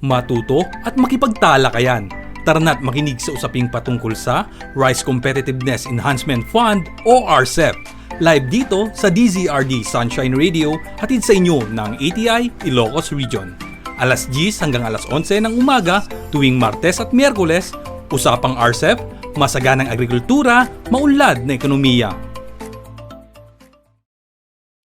matuto at makipagtalakayan. Tara na't makinig sa usaping patungkol sa Rice Competitiveness Enhancement Fund o RCEP. Live dito sa DZRD Sunshine Radio, hatid sa inyo ng ATI Ilocos Region. Alas 10 hanggang alas 11 ng umaga tuwing Martes at Miyerkules, usapang RCEP, masaganang agrikultura, maunlad na ekonomiya.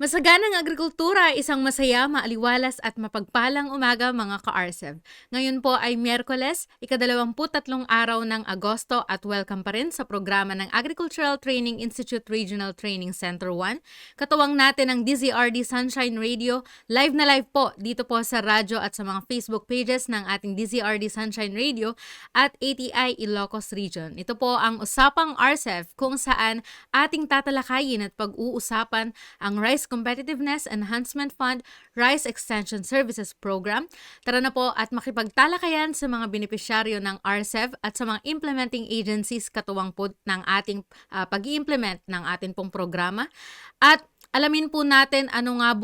Masaganang agrikultura, isang masaya, maaliwalas at mapagpalang umaga mga ka-RCEP. Ngayon po ay Miyerkules, ika-23 araw ng Agosto at welcome pa rin sa programa ng Agricultural Training Institute Regional Training Center 1. Katuwang natin ang DZRD Sunshine Radio, live na live po dito po sa radyo at sa mga Facebook pages ng ating DZRD Sunshine Radio at ATI Ilocos Region. Ito po ang Usapang RCEP kung saan ating tatalakayin at pag-uusapan ang Rice Competitiveness Enhancement Fund Rice Extension Services Program. Tara na po at makipagtalakayan sa mga benepisyaryo ng RCEP at sa mga implementing agencies katuwang po ng ating pag-i-implement ng ating pong programa. At alamin po natin ano nga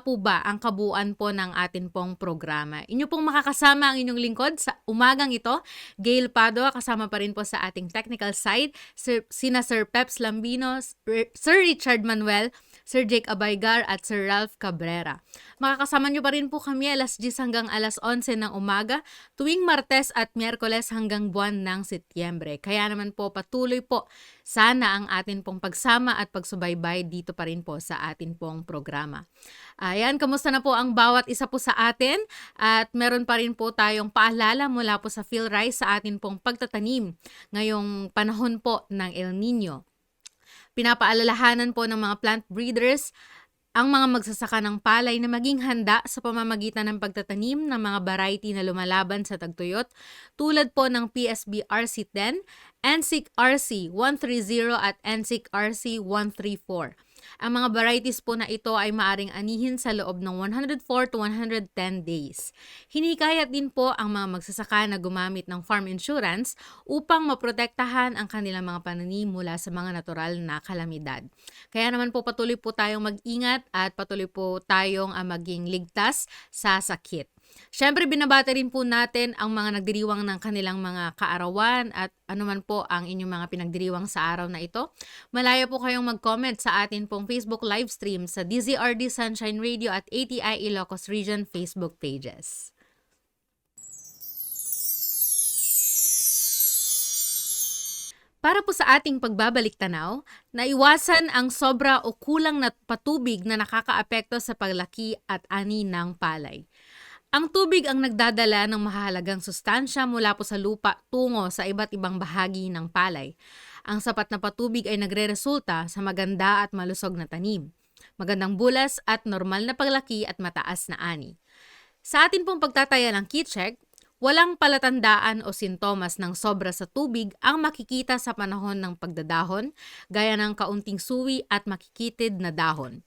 po ba ang kabuuan po ng atin pong programa. Inyo pong makakasama ang inyong lingkod sa umagang ito, Gail Padua, kasama pa rin po sa ating technical side, sina Sir Peps Lambino, Sir Richard Manuel, Sir Jake Abaygar at Sir Ralph Cabrera. Makakasama nyo pa rin po kami alas 10 hanggang alas 11 ng umaga, tuwing Martes at Miyerkules hanggang buwan ng Setyembre. Kaya naman po patuloy po sana ang atin pong pagsama at pagsubaybay dito pa rin po sa atin pong programa. Ayan, kamusta na po ang bawat isa po sa atin? At meron pa rin po tayong paalala mula po sa PhilRice sa atin pong pagtatanim ngayong panahon po ng El Nino. Pinapaalalahanan po ng mga plant breeders ang mga magsasaka ng palay na maging handa sa pamamagitan ng pagtatanim ng mga variety na lumalaban sa tagtuyot tulad po ng PSB RC10, NSIC RC130 at NSIC RC134. Ang mga varieties po na ito ay maaring anihin sa loob ng 104 to 110 days. Hinikayat din po ang mga magsasaka na gumamit ng farm insurance upang maprotektahan ang kanilang mga pananim mula sa mga natural na kalamidad. Kaya naman po patuloy po tayong mag-ingat at patuloy po tayong maging ligtas sa sakit. Siyempre, binabati rin po natin ang mga nagdiriwang ng kanilang mga kaarawan at anuman po ang inyong mga pinagdiriwang sa araw na ito. Malaya po kayong mag-comment sa atin pong Facebook livestream sa DZRD Sunshine Radio at ATI Ilocos Region Facebook pages. Para po sa ating pagbabalik tanaw, naiwasan ang sobra o kulang na patubig na nakakaapekto sa paglaki at ani ng palay. Ang tubig ang nagdadala ng mahalagang sustansya mula po sa lupa tungo sa iba't ibang bahagi ng palay. Ang sapat na patubig ay nagreresulta sa maganda at malusog na tanim, magandang bulas at normal na paglaki at mataas na ani. Sa atin pong pagtataya ng key-check, walang palatandaan o sintomas ng sobra sa tubig ang makikita sa panahon ng pagdadahon, gaya ng kaunting suwi at makikitid na dahon.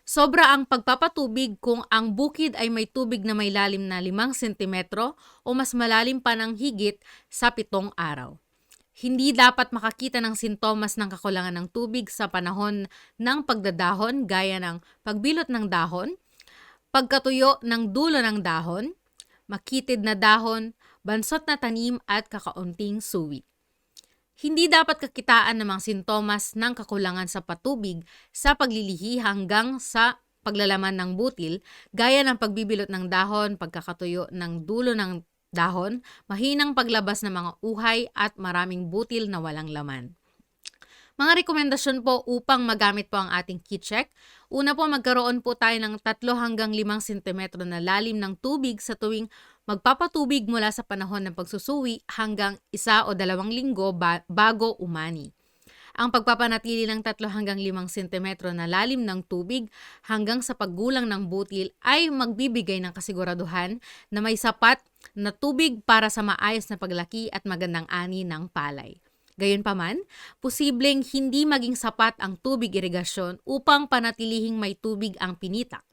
Sobra ang pagpapatubig kung ang bukid ay may tubig na may lalim na 5 cm o mas malalim pa ng higit sa 7 araw. Hindi dapat makakita ng sintomas ng kakulangan ng tubig sa panahon ng pagdadahon gaya ng pagbilot ng dahon, pagkatuyo ng dulo ng dahon, makitid na dahon, bansot na tanim at kakaunting suwi. Hindi dapat kakitaan ng mga sintomas ng kakulangan sa patubig sa paglilihi hanggang sa paglalaman ng butil, gaya ng pagbibilot ng dahon, pagkakatuyo ng dulo ng dahon, mahinang paglabas ng mga uhay at maraming butil na walang laman. Mga rekomendasyon po upang magamit po ang ating key-check. Una po, magkaroon po tayo ng 3 hanggang 5 cm na lalim ng tubig sa tuwing magpapatubig mula sa panahon ng pagsusuwi hanggang 1 o 2 linggo bago umani. Ang pagpapanatili ng 3 hanggang 5 cm na lalim ng tubig hanggang sa paggulang ng butil ay magbibigay ng kasiguraduhan na may sapat na tubig para sa maayos na paglaki at magandang ani ng palay. Gayunpaman, posibleng hindi maging sapat ang tubig irigasyon upang panatilihing may tubig ang pinitak.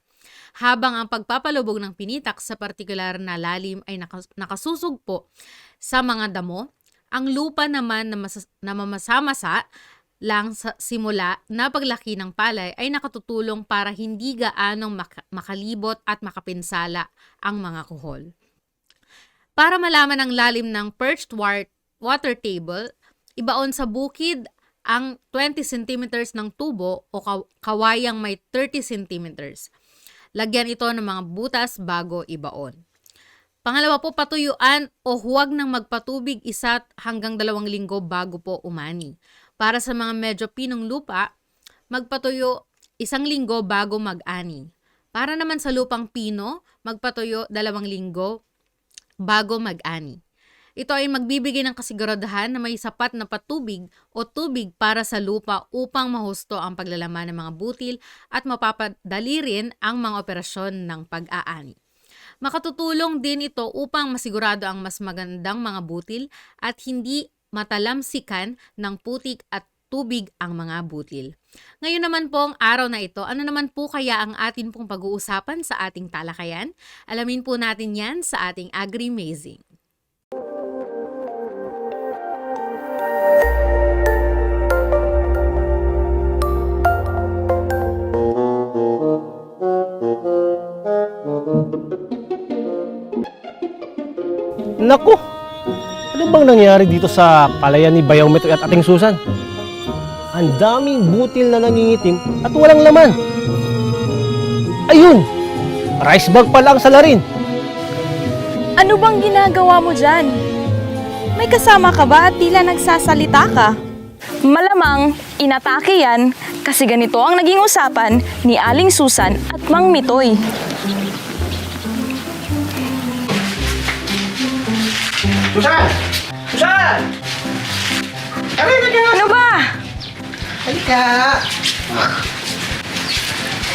Habang ang pagpapalubog ng pinitak sa partikular na lalim ay nakasusugpo sa mga damo, ang lupa naman na mamasa-masa lang sa simula na paglaki ng palay ay nakatutulong para hindi gaanong makalibot at makapinsala ang mga kuhol. Para malaman ang lalim ng perched water table, ibaon sa bukid ang 20 centimeters ng tubo o kawayang may 30 centimeters. Lagyan ito ng mga butas bago ibaon. Pangalawa po, patuyuan o huwag nang magpatubig 1 hanggang 2 linggo bago po umani. Para sa mga medyo pinong lupa, magpatuyo 1 linggo bago mag-ani. Para naman sa lupang pino, magpatuyo 2 linggo bago mag-ani. Ito ay magbibigay ng kasiguraduhan na may sapat na patubig o tubig para sa lupa upang mahusto ang paglalaman ng mga butil at mapapadali rin ang mga operasyon ng pag-aani. Makatutulong din ito upang masigurado ang mas magandang mga butil at hindi matalamsikan ng putik at tubig ang mga butil. Ngayon naman po ang araw na ito, ano naman po kaya ang atin pong pag-uusapan sa ating talakayan? Alamin po natin yan sa ating Agri-Mazing. Naku! Ano bang nangyari dito sa palayan ni Bayang Metoy at Ating Susan? Ang daming butil na nangingitim at walang laman. Ayun! Rice bag pala ang salarin. Ano bang ginagawa mo dyan? May kasama ka ba at tila nagsasalita ka? Malamang inatake yan kasi ganito ang naging usapan ni Aling Susan at Mang Mitoy. Susan! Susan! Ano ba? Halika!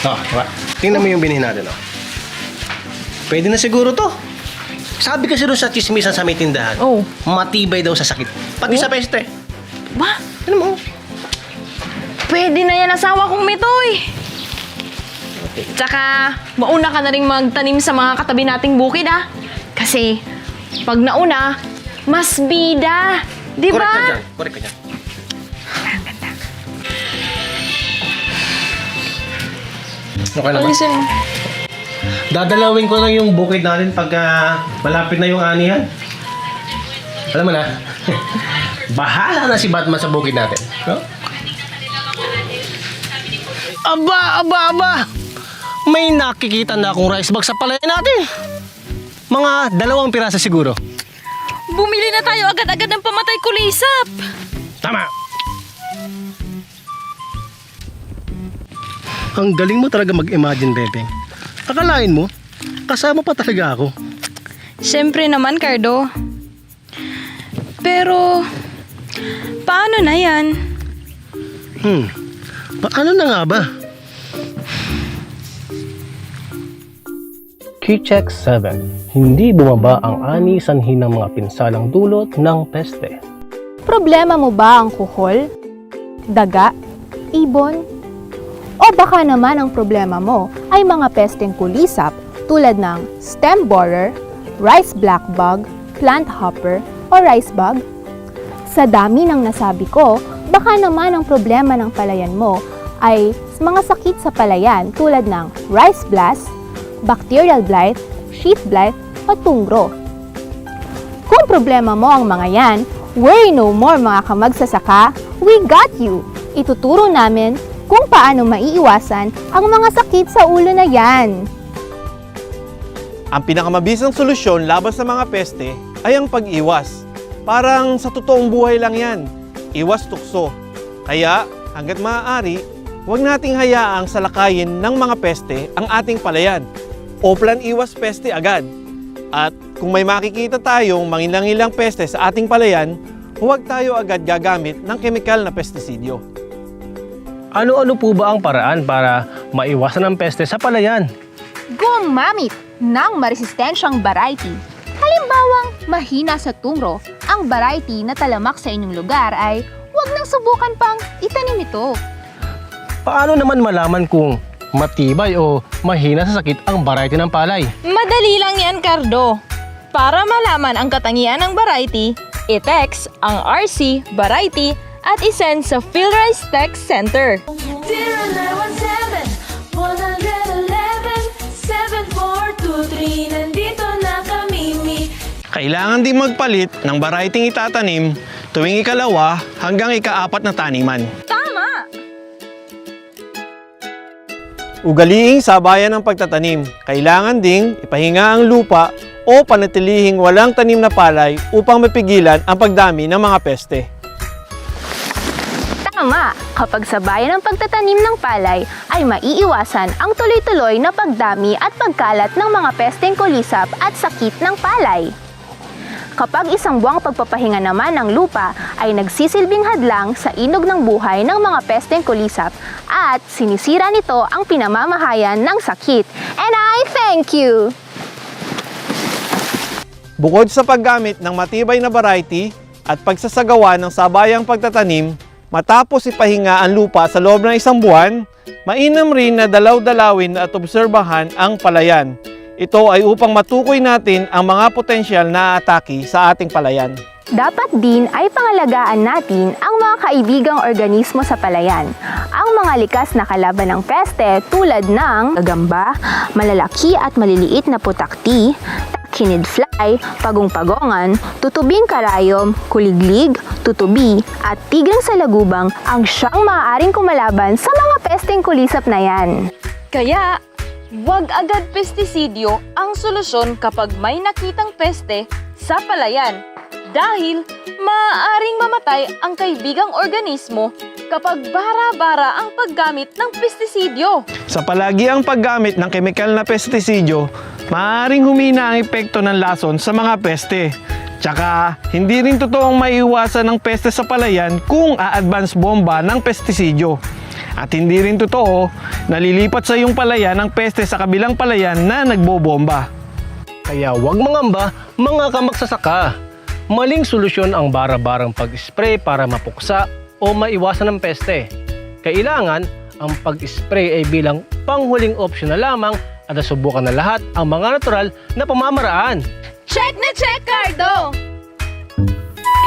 Diba? Tingnan mo yung binhi natin, Pwede na siguro to. Sabi kasi doon sa chismisan sa may tindahan, Oh. matibay daw sa sakit. Pati sa peste. Ba? Ano mo? Pwede na yan asawa kong Mitoy. Tsaka, mauna ka na rin magtanim sa mga katabi nating bukid, Kasi, pag nauna, mas bida. Di Correct ka ba? dyan. Correct ka dyan. Okay naman. Alisin mo. Dadalawin ko lang yung bukid natin pag malapit na yung anihan. Alam mo na, bahala na si Batman sa bukid natin. No? Aba! May nakikita na akong rice bag sa palay natin. Mga 2 pirasa siguro. Bumili na tayo agad-agad ng pamatay kulisap. Tama! Ang galing mo talaga mag-imagine, Bebeng. Akalain mo, kasama pa talaga ako. Siyempre naman, Cardo. Pero, paano na yan? Paano na nga ba? Q-Check 7. Hindi bumaba ang ani sanhi ng mga pinsalang dulot ng peste. Problema mo ba ang kuhol, daga, ibon? O baka naman ang problema mo ay mga pesteng kulisap tulad ng stem borer, rice black bug, plant hopper, o rice bug? Sa dami ng nasabi ko, baka naman ang problema ng palayan mo ay mga sakit sa palayan tulad ng rice blast, bacterial blight, sheath blight, o tungro. Kung problema mo ang mga yan, worry no more mga kamagsasaka, we got you! Ituturo namin kung paano maiiwasan ang mga sakit sa ulo na yan. Ang pinakamabisang solusyon laban sa mga peste ay ang pag-iwas. Parang sa totoong buhay lang yan. Iwas tukso. Kaya, hanggat maaari, huwag nating hayaang salakayin ng mga peste ang ating palayan. O plan iwas peste agad. At kung may makikita tayong mangilang-ilang peste sa ating palayan, huwag tayo agad gagamit ng kemikal na pestisidyo. Ano-ano po ba ang paraan para maiwasan ang peste sa palayan? Gumamit ng maresistensyang variety. Halimbawang mahina sa tungro, ang variety na talamak sa inyong lugar ay huwag nang subukan pang itanim ito. Paano naman malaman kung matibay o mahina sa sakit ang variety ng palay? Madali lang yan, Cardo. Para malaman ang katangian ng variety, i-text ang RC variety at isend sa PhilRice Text Center. 0917-111-7423. Nandito na kami, kailangan din magpalit ng variety itatanim tuwing ikalawa hanggang ikaapat na taniman. Tama! Ugaliing sabayan ng pagtatanim. Kailangan ding ipahinga ang lupa o panatilihing walang tanim na palay upang mapigilan ang pagdami ng mga peste. Tama! Kapag sabayan ng pagtatanim ng palay, ay maiiwasan ang tuloy-tuloy na pagdami at pagkalat ng mga pesteng kulisap at sakit ng palay. Kapag isang buwang pagpapahinga naman ng lupa ay nagsisilbing hadlang sa inog ng buhay ng mga pesteng kulisap at sinisira nito ang pinamamahayan ng sakit. And I thank you! Bukod sa paggamit ng matibay na variety at pagsasagawa ng sabayang pagtatanim, matapos ipahinga ang lupa sa loob ng isang buwan, mainam rin na dalaw-dalawin at obserbahan ang palayan. Ito ay upang matukoy natin ang mga potensyal na atake sa ating palayan. Dapat din ay pangalagaan natin ang mga kaibigang organismo sa palayan. Ang mga likas na kalaban ng peste tulad ng gagamba, malalaki at maliliit na putakti, kinid fly, pagong-pagongan, tutubing karayom, kuliglig, tutubi, at tigreng salagubang ang siyang maaaring kumalaban sa mga pesteng kulisap na yan. Kaya, huwag agad pestisidyo ang solusyon kapag may nakitang peste sa palayan dahil maaaring mamatay ang kaibigang organismo kapag bara-bara ang paggamit ng pestisidyo. Sa palagiang paggamit ng kemikal na pestisidyo, maaaring humina ang epekto ng lason sa mga peste. Tsaka, hindi rin totoong maiiwasan ng peste sa palayan kung a-advance bomba ng pestisidyo. At hindi rin totoo na lilipat sa iyong palayan ang peste sa kabilang palayan na nagbobomba. Kaya huwag mangamba, mga kamagsasaka. Maling solusyon ang bara-barang pag-spray para mapuksa o maiwasan ng peste. Kailangan ang pag-spray ay bilang panghuling option na lamang at nasubukan na lahat ang mga natural na pamamaraan. Check na check, Cardo!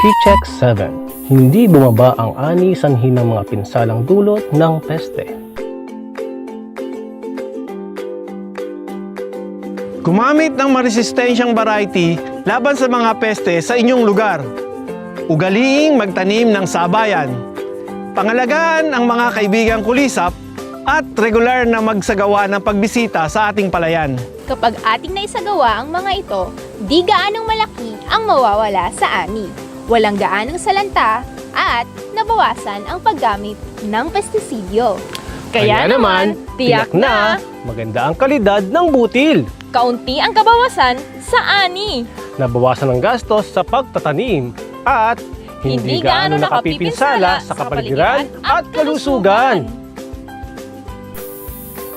Keycheck 7. Hindi bumaba ang ani sanhi ng mga pinsalang dulot ng peste. Gumamit ng maresistensyang variety laban sa mga peste sa inyong lugar. Ugaliing magtanim ng sabayan. Pangalagaan ang mga kaibigang kulisap at regular na magsagawa ng pagbisita sa ating palayan. Kapag ating naisagawa ang mga ito, di gaanong malaki ang mawawala sa ani. Walang gaanong salanta at nabawasan ang paggamit ng pestisidyo. Kaya naman, tiyak na maganda ang kalidad ng butil. kaunti ang kabawasan sa ani. Nabawasan ang gastos sa pagtatanim at hindi gaano nakapipinsala sa kapaligiran at kalusugan.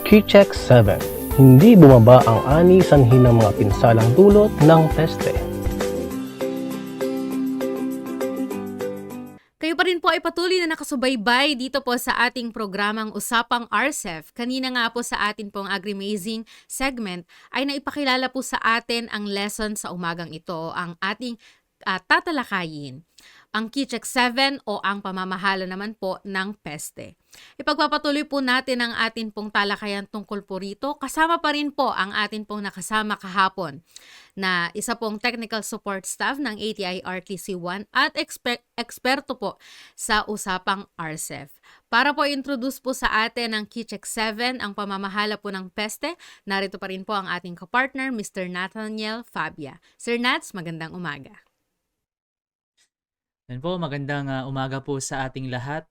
Keycheck 7. Hindi bumaba ang ani sanhi ng mga pinsalang dulot ng peste. Kayo pa rin po ay patuloy na nakasubaybay dito po sa ating programang Usapang RCEF. Kanina nga po sa atin pong Agrimazing segment ay naipakilala po sa atin ang lesson sa umagang ito, ang ating tatalakayin. Ang Keycheck 7 o ang pamamahala naman po ng peste. Ipagpapatuloy po natin ang atin pong talakayan tungkol po rito. Kasama pa rin po ang atin pong nakasama kahapon na isa pong technical support staff ng ATI-RTC1 at eksperto po sa Usapang RCEF. Para po introduce po sa atin ang Keycheck 7, ang pamamahala po ng peste, narito pa rin po ang ating kapartner, Mr. Nathaniel Fabia. Sir Nats, magandang umaga. Yan po, magandang umaga po sa ating lahat.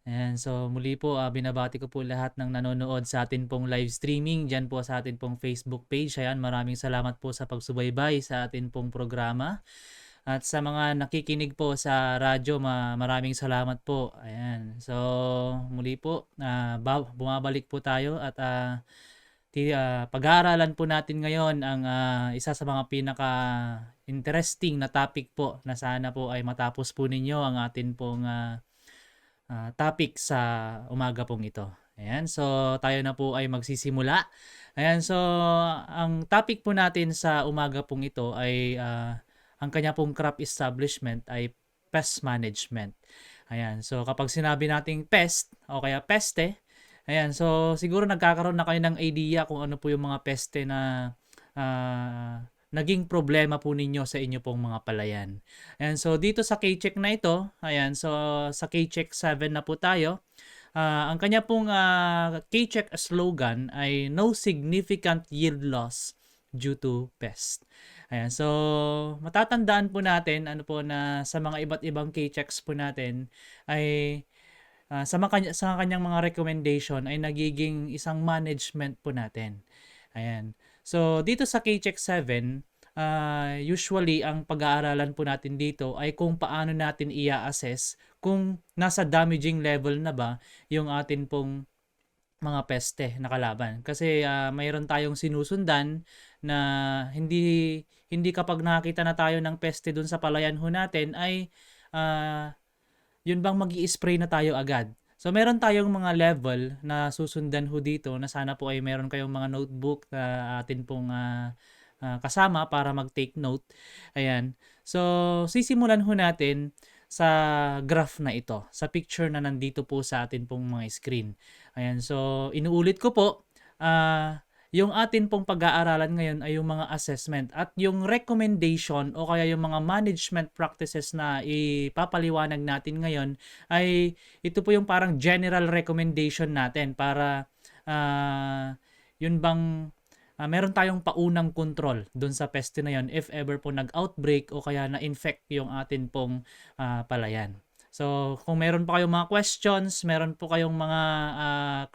And so muli po, binabati ko po lahat ng nanonood sa atin pong live streaming dyan po sa atin pong Facebook page. Ayan, maraming salamat po sa pagsubaybay sa atin pong programa. At sa mga nakikinig po sa radyo, maraming salamat po. Ayan, so muli po, bumabalik po tayo at pag-aaralan po natin ngayon ang isa sa mga pinaka-interesting na topic po na sana po ay matapos po ninyo ang atin pong topic sa umaga pong ito. Ayan, so tayo na po ay magsisimula. Ayan, so ang topic po natin sa umaga pong ito ay ang kanya pong crop establishment ay pest management. Ayan, so kapag sinabi nating pest o kaya peste, ayan, so siguro nagkakaroon na kayo ng idea kung ano po yung mga peste na naging problema po ninyo sa inyo pong mga palayan. And so dito sa K-check na ito, ayan, so sa K-check 7 na po tayo. Ang kanya pong K-check slogan ay no significant yield loss due to pest. Ayan, so matatandaan po natin na sa mga iba't ibang K-checks po natin ay sa kanyang mga recommendation ay nagiging isang management po natin. Ayan. So dito sa K-check 7, usually ang pag-aaralan po natin dito ay kung paano natin i-assess kung nasa damaging level na ba yung atin pong mga peste na kalaban. Kasi mayroon tayong sinusundan na hindi kapag nakakita na tayo ng peste dun sa palayan ho natin ay yun bang magi-spray na tayo agad. So meron tayong mga level na susundan ho dito na sana po ay meron kayong mga notebook na atin pong kasama para mag-take note. Ayan. So sisimulan ho natin sa graph na ito, sa picture na nandito po sa atin pong mga screen. Ayan. So inuulit ko po, yung atin pong pag-aaralan ngayon ay yung mga assessment at yung recommendation o kaya yung mga management practices na ipapaliwanag natin ngayon ay ito po yung parang general recommendation natin para yun bang meron tayong paunang control dun sa peste na yun if ever po nag-outbreak o kaya na-infect yung atin pong palayan. So, kung meron pa kayong mga questions, meron po kayong mga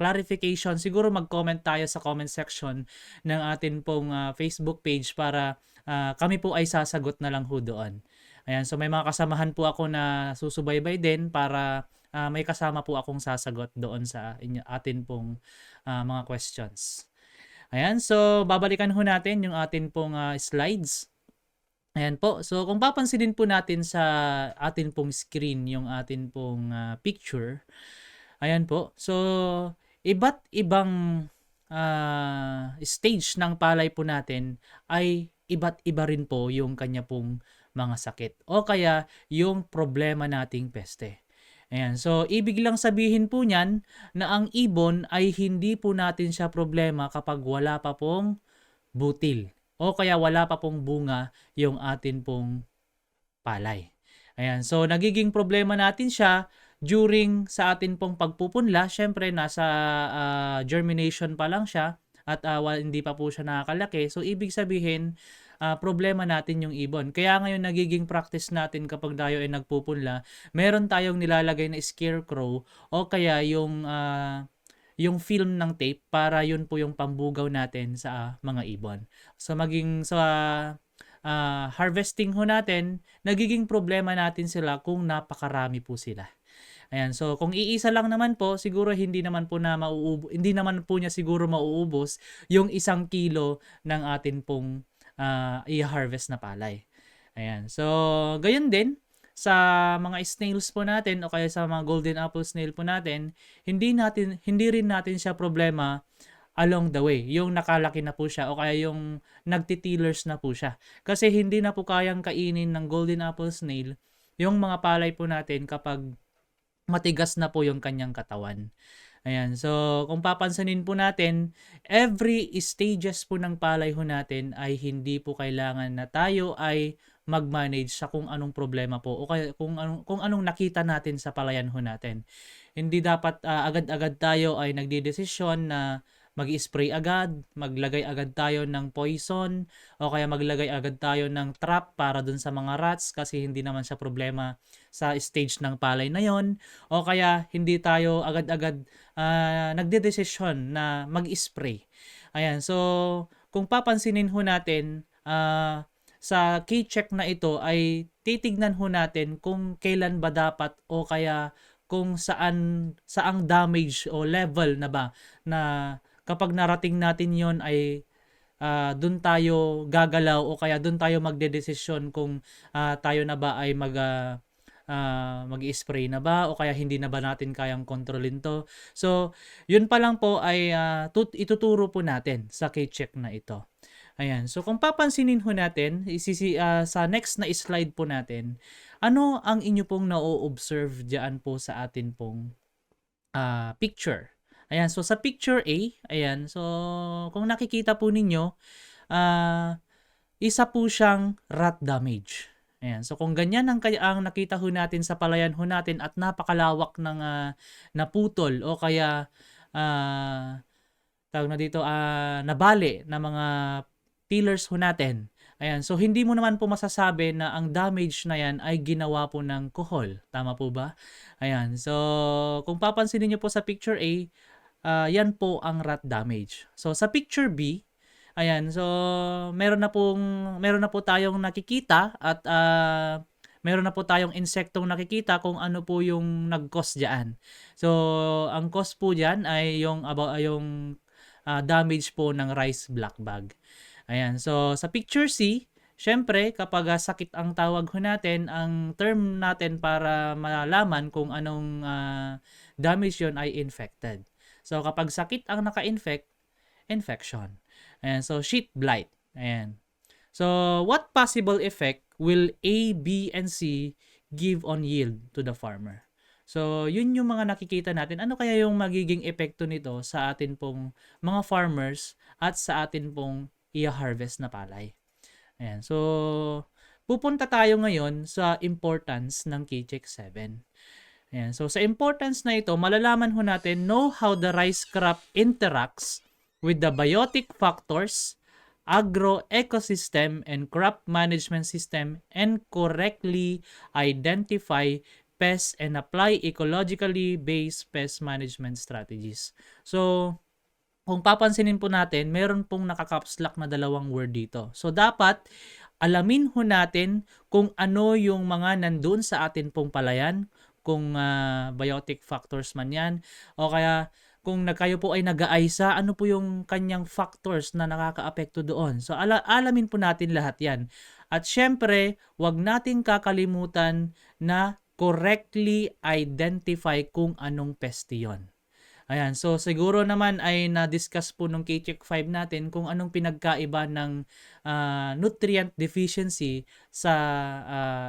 clarification, siguro mag-comment tayo sa comment section ng atin pong Facebook page para kami po ay sasagot na lang ho doon. Ayan, so may mga kasamahan po ako na susubaybay din para may kasama po akong sasagot doon sa atin pong mga questions. Ayan, so babalikan ho natin yung atin pong slides. Ayan po. So kung papansinin po natin sa atin pong screen yung atin pong picture. Ayan po. So iba't ibang stage ng palay po natin ay iba't iba rin po yung kanya pong mga sakit o kaya yung problema nating peste. Ayan. So ibig lang sabihin po niyan na ang ibon ay hindi po natin siya problema kapag wala pa pong butil. O kaya wala pa pong bunga yung atin pong palay. Ayan. So, nagiging problema natin siya during sa atin pong pagpupunla. Siyempre, nasa germination pa lang siya at hindi pa po siya nakakalaki. So, ibig sabihin, problema natin yung ibon. Kaya ngayon, nagiging practice natin kapag tayo ay nagpupunla, meron tayong nilalagay na scarecrow o kaya yung film ng tape para yun po yung pambugaw natin sa mga ibon. So maging sa harvesting ho natin, nagiging problema natin sila kung napakarami po sila. Ayan, so kung iisa lang naman po, siguro hindi naman po niya siguro mauubos yung 1 kilo ng atin pong i-harvest na palay. Ayan, so gayon din sa mga snails po natin o kaya sa mga golden apple snail po natin, hindi rin natin siya problema along the way. Yung nakalaki na po siya o kaya yung nagtitilers na po siya. Kasi hindi na po kayang kainin ng golden apple snail yung mga palay po natin kapag matigas na po yung kanyang katawan. Ayan, so kung papansanin po natin, every stages po ng palay ho natin ay hindi po kailangan na tayo ay mag-manage sa kung anong problema po o kaya kung anong nakita natin sa palayan ho natin. Hindi dapat agad-agad tayo ay nagdedesisyon na mag-spray agad, maglagay agad tayo ng poison o kaya maglagay agad tayo ng trap para dun sa mga rats kasi hindi naman siya problema sa stage ng palay na yon o kaya hindi tayo agad-agad nagdedesisyon na mag-spray. Ayan, so kung papansinin ho natin, sa K-check na ito ay titignan ho natin kung kailan ba dapat o kaya kung saang damage o level na ba na kapag narating natin yon ay dun tayo gagalaw o kaya dun tayo magdedesisyon kung tayo na ba ay mag-spray na ba o kaya hindi na ba natin kayang kontrolin to. So, yun pa lang po ay ituturo po natin sa K-check na ito. Ayan. So, kung papansinin ho natin, sa next na slide po natin, ano ang inyo pong na-observe diyan po sa atin pong picture? Ayan. So, sa picture A, ayan. So, kung nakikita po ninyo, isa po siyang rat damage. Ayan. So kung ganyan ang nakita ho natin sa palayan ho natin at napakalawak ng naputol o kaya tawag na dito, nabali na mga pillars ho natin. Ayan, so hindi mo naman po masasabi na ang damage na yan ay ginawa po ng kuhol. Tama po ba? Ayan, so kung papansinin niyo po sa picture A, yan po ang rat damage. So sa picture B, ayan, so meron na po tayong nakikita at meron na po tayong insektong nakikita kung ano po yung nag-cause diyan. So ang cause po diyan ay yung damage po ng rice blackbag. Ayan, so sa picture C, syempre kapag sakit ang tawag ho natin, ang term natin para malaman kung anong damage yon ay infected. So kapag sakit ang naka-infect, infection. Ayan, so sheet blight. Ayan. So what possible effect will A, B, and C give on yield to the farmer? So yun yung mga nakikita natin. Ano kaya yung magiging epekto nito sa atin pong mga farmers at sa atin pong i-harvest na palay? Ayan. So pupunta tayo ngayon sa importance ng K-Check 7. Ayan. So sa importance na ito, malalaman ho natin know how the rice crop interacts with the biotic factors, agro-ecosystem, and crop management system, and correctly identify pests and apply ecologically based pest management strategies. So kung papansinin po natin, meron pong naka-caps lock na dalawang word dito. So dapat alamin ho natin kung ano yung mga nandoon sa atin pong palayan, kung biotic factors man yan, o kaya kung kayo po ay nag-aaysa, ano po yung kanyang factors na nakaka-apekto doon. So alamin po natin lahat yan. At syempre, wag nating kakalimutan na correctly identify kung anong peste yun. Ayan, so siguro naman ay na-discuss po nung K-Check 5 natin kung anong pinagkaiba ng nutrient deficiency sa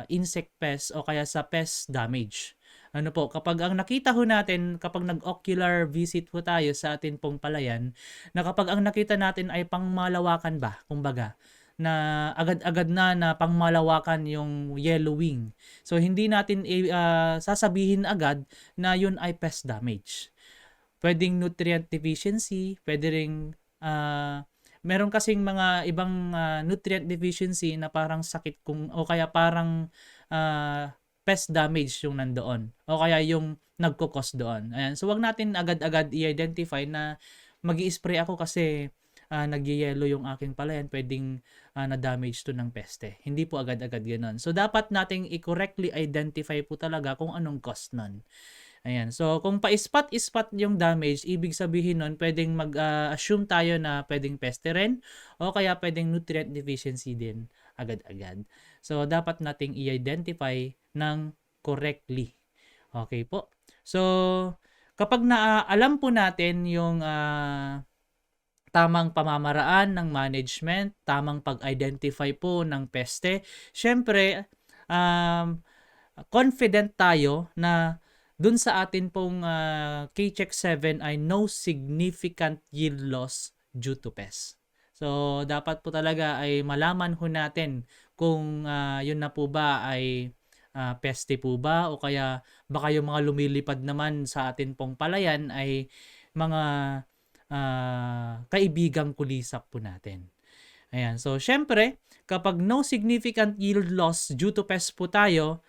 insect pest o kaya sa pest damage. Ano po, kapag ang nakita ho natin, kapag nag-ocular visit ho tayo sa atin pong palayan, na kapag ang nakita natin ay pangmalawakan ba, kumbaga, na agad-agad na pangmalawakan yung yellowing. So hindi natin sasabihin agad na yun ay pest damage. Pwedeng nutrient deficiency, pwede ring meron kasing mga ibang nutrient deficiency na parang sakit o kaya parang pest damage yung nandoon o kaya yung nagko-cause doon. Ayan. So wag natin agad-agad i-identify na magi-spray ako kasi nagyayelo yung aking palayan, pwedeng na-damage to ng peste. Hindi po agad-agad ganoon. So dapat nating i-correctly identify po talaga kung anong cause nun. Ayan. So kung pa-spot-spot yung damage, ibig sabihin nun pwedeng mag-assume tayo na pwedeng peste rin o kaya pwedeng nutrient deficiency din agad-agad. So dapat nating i-identify ng correctly. Okay po. So kapag alam po natin yung tamang pamamaraan ng management, tamang pag-identify po ng peste, syempre confident tayo na dun sa atin pong K-Check 7 ay no significant yield loss due to pest. So dapat po talaga ay malaman ho natin kung yun na po ba ay peste po ba o kaya baka yung mga lumilipad naman sa atin pong palayan ay mga kaibigang kulisap po natin. Ayan. So syempre, kapag no significant yield loss due to pest po tayo,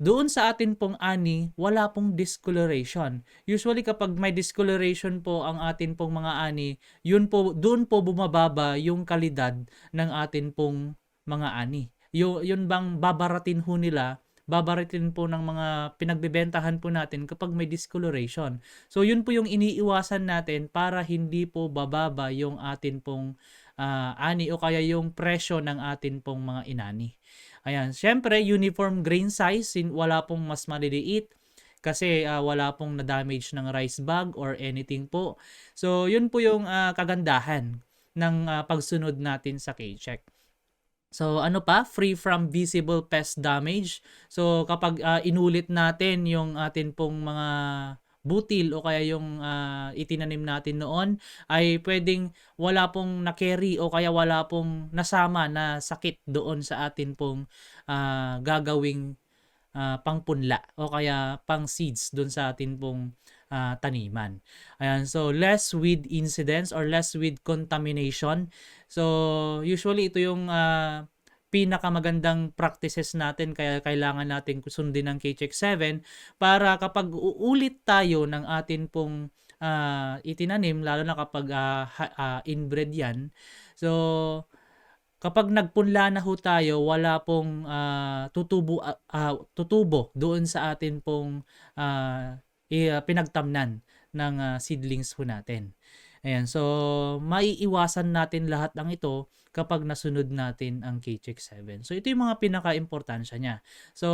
doon sa atin pong ani, wala pong discoloration. Usually kapag may discoloration po ang atin pong mga ani, doon po bumababa yung kalidad ng atin pong mga ani. Yun bang babaratin ho nila, babaratin po ng mga pinagbebentahan po natin kapag may discoloration. So yun po yung iniiwasan natin para hindi po bababa yung atin pong ani o kaya yung presyo ng atin pong mga inani. Ayan, syempre uniform grain size, wala pong mas maliliit kasi wala pong na-damage ng rice bag or anything po. So yun po yung kagandahan ng pagsunod natin sa K-Check. So ano pa? Free from visible pest damage. So kapag inulit natin yung atin pong mga butil o kaya yung itinanim natin noon ay pwedeng wala pong na-carry o kaya wala pong nasama na sakit doon sa atin pong gagawing pangpunla o kaya pang seeds doon sa atin pong taniman. Ayan, so less weed incidence or less weed contamination. So usually ito yung pinakamagandang practices natin, kaya kailangan natin sundin ng KCheck 7 para kapag uulit tayo ng atin pong itinanim, lalo na kapag inbred yan. So kapag nagpunla na ho tayo, wala pong tutubo doon sa atin pong pinagtamnan ng seedlings ho natin. Ayan, so maiiwasan natin lahat ng ito kapag nasunod natin ang KCheck 7. So ito yung mga pinaka-importansya niya. So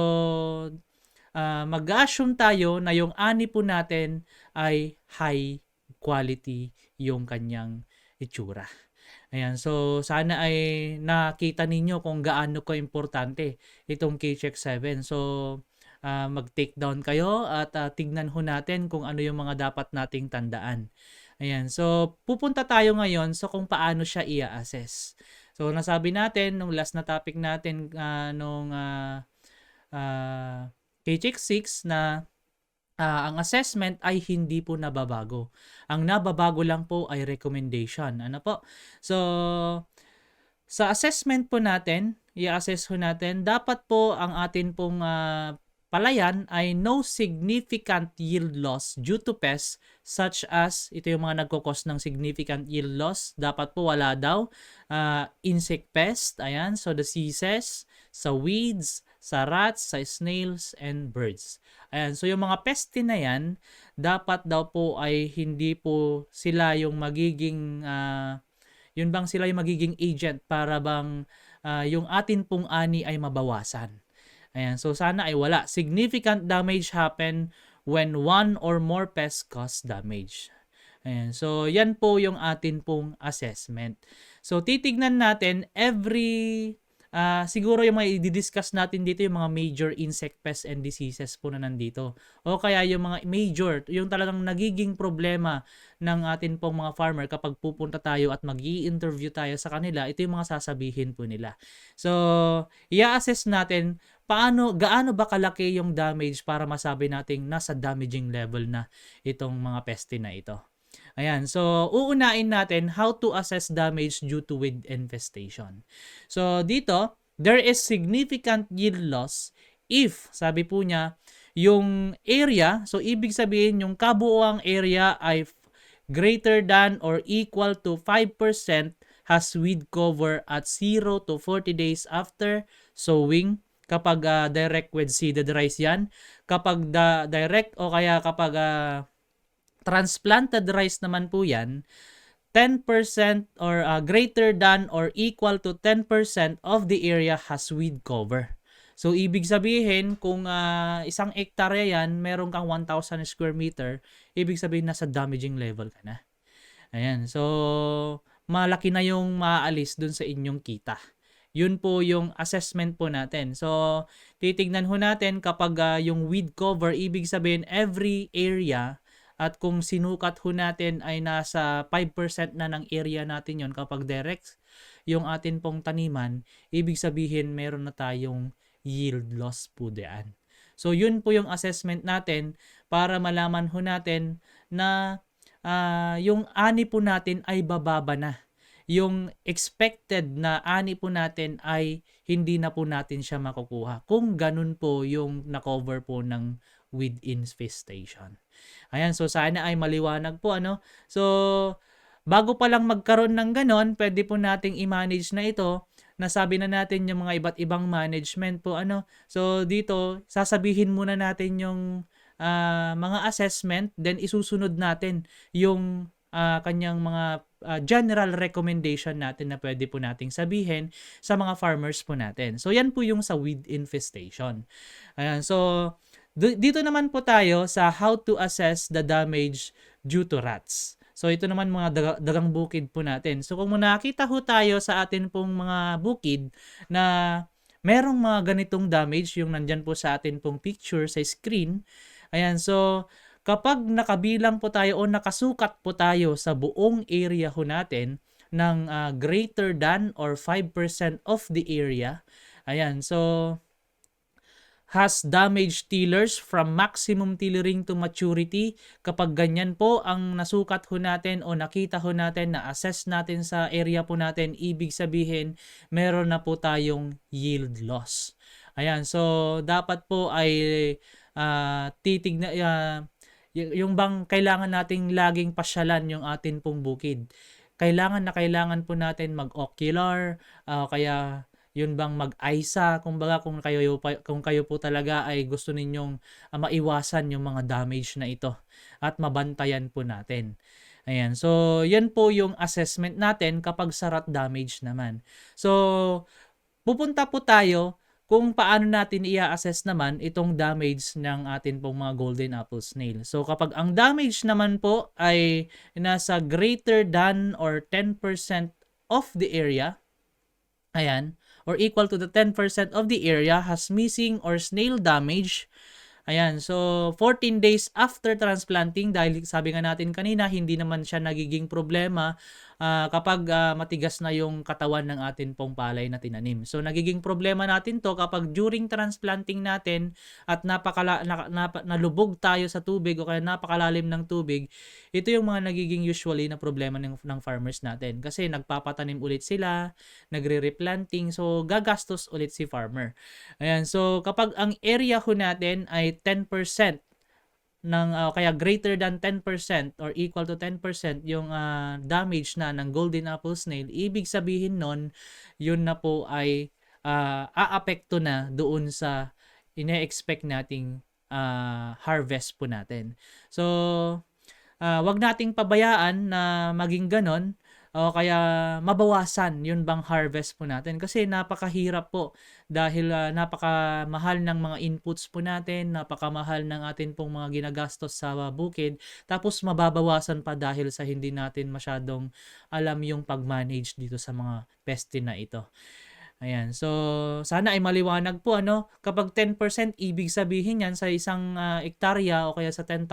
mag-assume tayo na yung ani po natin ay high quality yung kanyang itsura. Ayan, so sana ay nakita ninyo kung gaano ka-importante itong KCheck 7. So mag-take down kayo at tignan ho natin kung ano yung mga dapat nating tandaan. Ayan, so pupunta tayo ngayon sa kung paano siya i-assess. So nasabi natin nung last na topic natin nung KCheck 6 na ang assessment ay hindi po nababago. Ang nababago lang po ay recommendation. Ano po? So sa assessment po natin, i-assess ho natin, dapat po ang atin pong palayan ay no significant yield loss due to pests such as, ito yung mga nagkukos ng significant yield loss, dapat po wala daw insect pest, ayan, so diseases, sa weeds, sa rats, sa snails, and birds. Ayan, so yung mga peste na yan, dapat daw po ay hindi po sila yung magiging yun bang sila yung magiging agent para bang yung atin pong ani ay mabawasan. Ayan, so sana ay wala. Significant damage happen when one or more pests cause damage. Ayan, so yan po yung atin pong assessment. So titignan natin every siguro yung mga i-discuss natin dito yung mga major insect pests and diseases po na nandito. O kaya yung mga major, yung talagang nagiging problema ng atin pong mga farmer kapag pupunta tayo at mag-i-interview tayo sa kanila, ito yung mga sasabihin po nila. So, i-assess natin gaano ba kalaki yung damage para masabi nating nasa damaging level na itong mga peste na ito. Ayan, so uunain natin how to assess damage due to weed infestation. So dito, there is significant yield loss if, sabi po niya, yung area, so ibig sabihin yung kabuuang area ay greater than or equal to 5% has weed cover at 0 to 40 days after sowing. Kapag direct with seeded rice yan, kapag direct o kaya kapag transplanted rice naman po yan, 10% or greater than or equal to 10% of the area has weed cover. So, ibig sabihin, kung isang hektarya yan, meron kang 1,000 square meter, ibig sabihin nasa damaging level ka na. Ayan, so malaki na yung maaalis dun sa inyong kita. Yun po yung assessment po natin. So, titignan ho natin kapag yung weed cover, ibig sabihin every area. At kung sinukat ho natin ay nasa 5% na ng area natin yon kapag direct yung atin pong taniman, ibig sabihin meron na tayong yield loss po diyan. So yun po yung assessment natin para malaman ho natin na yung ani po natin ay bababa na. Yung expected na ani po natin ay hindi na po natin siya makukuha kung ganun po yung na-cover po ng weed infestation. Ayan, so sana ay maliwanag po ano. So bago pa lang magkaroon ng ganon, pwede po nating i-manage na ito. Nasabi na natin yung mga iba't ibang management po ano. So dito sasabihin muna natin yung mga assessment, then isusunod natin yung kanyang mga general recommendation natin na pwede po nating sabihin sa mga farmers po natin. So yan po yung sa weed infestation. Ayan, so dito naman po tayo sa how to assess the damage due to rats. So ito naman mga dagang bukid po natin. So kung nakita ho tayo sa atin pong mga bukid na merong mga ganitong damage, yung nandyan po sa atin pong picture sa screen, ayan, so kapag nakabilang po tayo o nakasukat po tayo sa buong area ho natin ng greater than or 5% of the area, ayan, so has damaged tillers from maximum tillering to maturity. Kapag ganyan po ang nasukat ho natin o nakita ho natin, na-assess natin sa area po natin, ibig sabihin meron na po tayong yield loss. Ayan, so dapat po ay yung bang kailangan nating laging pasyalan yung atin pong bukid. Kailangan po natin mag-ocular, kaya yun bang mag-ISA, kumbaga kung kayo po talaga ay gusto ninyong maiwasan yung mga damage na ito at mabantayan po natin. Ayan, so yan po yung assessment natin kapag sa rot damage naman. So pupunta po tayo kung paano natin i-assess naman itong damage ng atin pong mga golden apple snail. So kapag ang damage naman po ay nasa greater than or 10% of the area, ayan, or equal to the 10% of the area has missing or snail damage. Ayan, so 14 days after transplanting, dahil sabi nga natin kanina, hindi naman siya nagiging problema kapag matigas na yung katawan ng atin pong palay na tinanim. So nagiging problema natin to kapag during transplanting natin at nalubog tayo sa tubig o kaya napakalalim ng tubig, ito yung mga nagiging usually na problema ng farmers natin. Kasi nagpapatanim ulit sila, nagre-replanting, so gagastos ulit si farmer. Ayan, so kapag ang area ho natin ay 10% ng kaya greater than 10% or equal to 10% yung damage na ng golden apple snail, ibig sabihin nun, yun na po ay aapekto na doon sa ine-expect nating harvest po natin. So wag nating pabayaan na maging ganon o kaya mabawasan yun bang harvest po natin, kasi napakahirap po dahil napakamahal ng mga inputs po natin, napakamahal ng atin pong mga ginagastos sa bukid, tapos mababawasan pa dahil sa hindi natin masyadong alam yung pag-manage dito sa mga peste na ito. Ayan, so sana ay maliwanag po, ano, kapag 10% ibig sabihin yan sa isang ektarya o kaya sa 10,000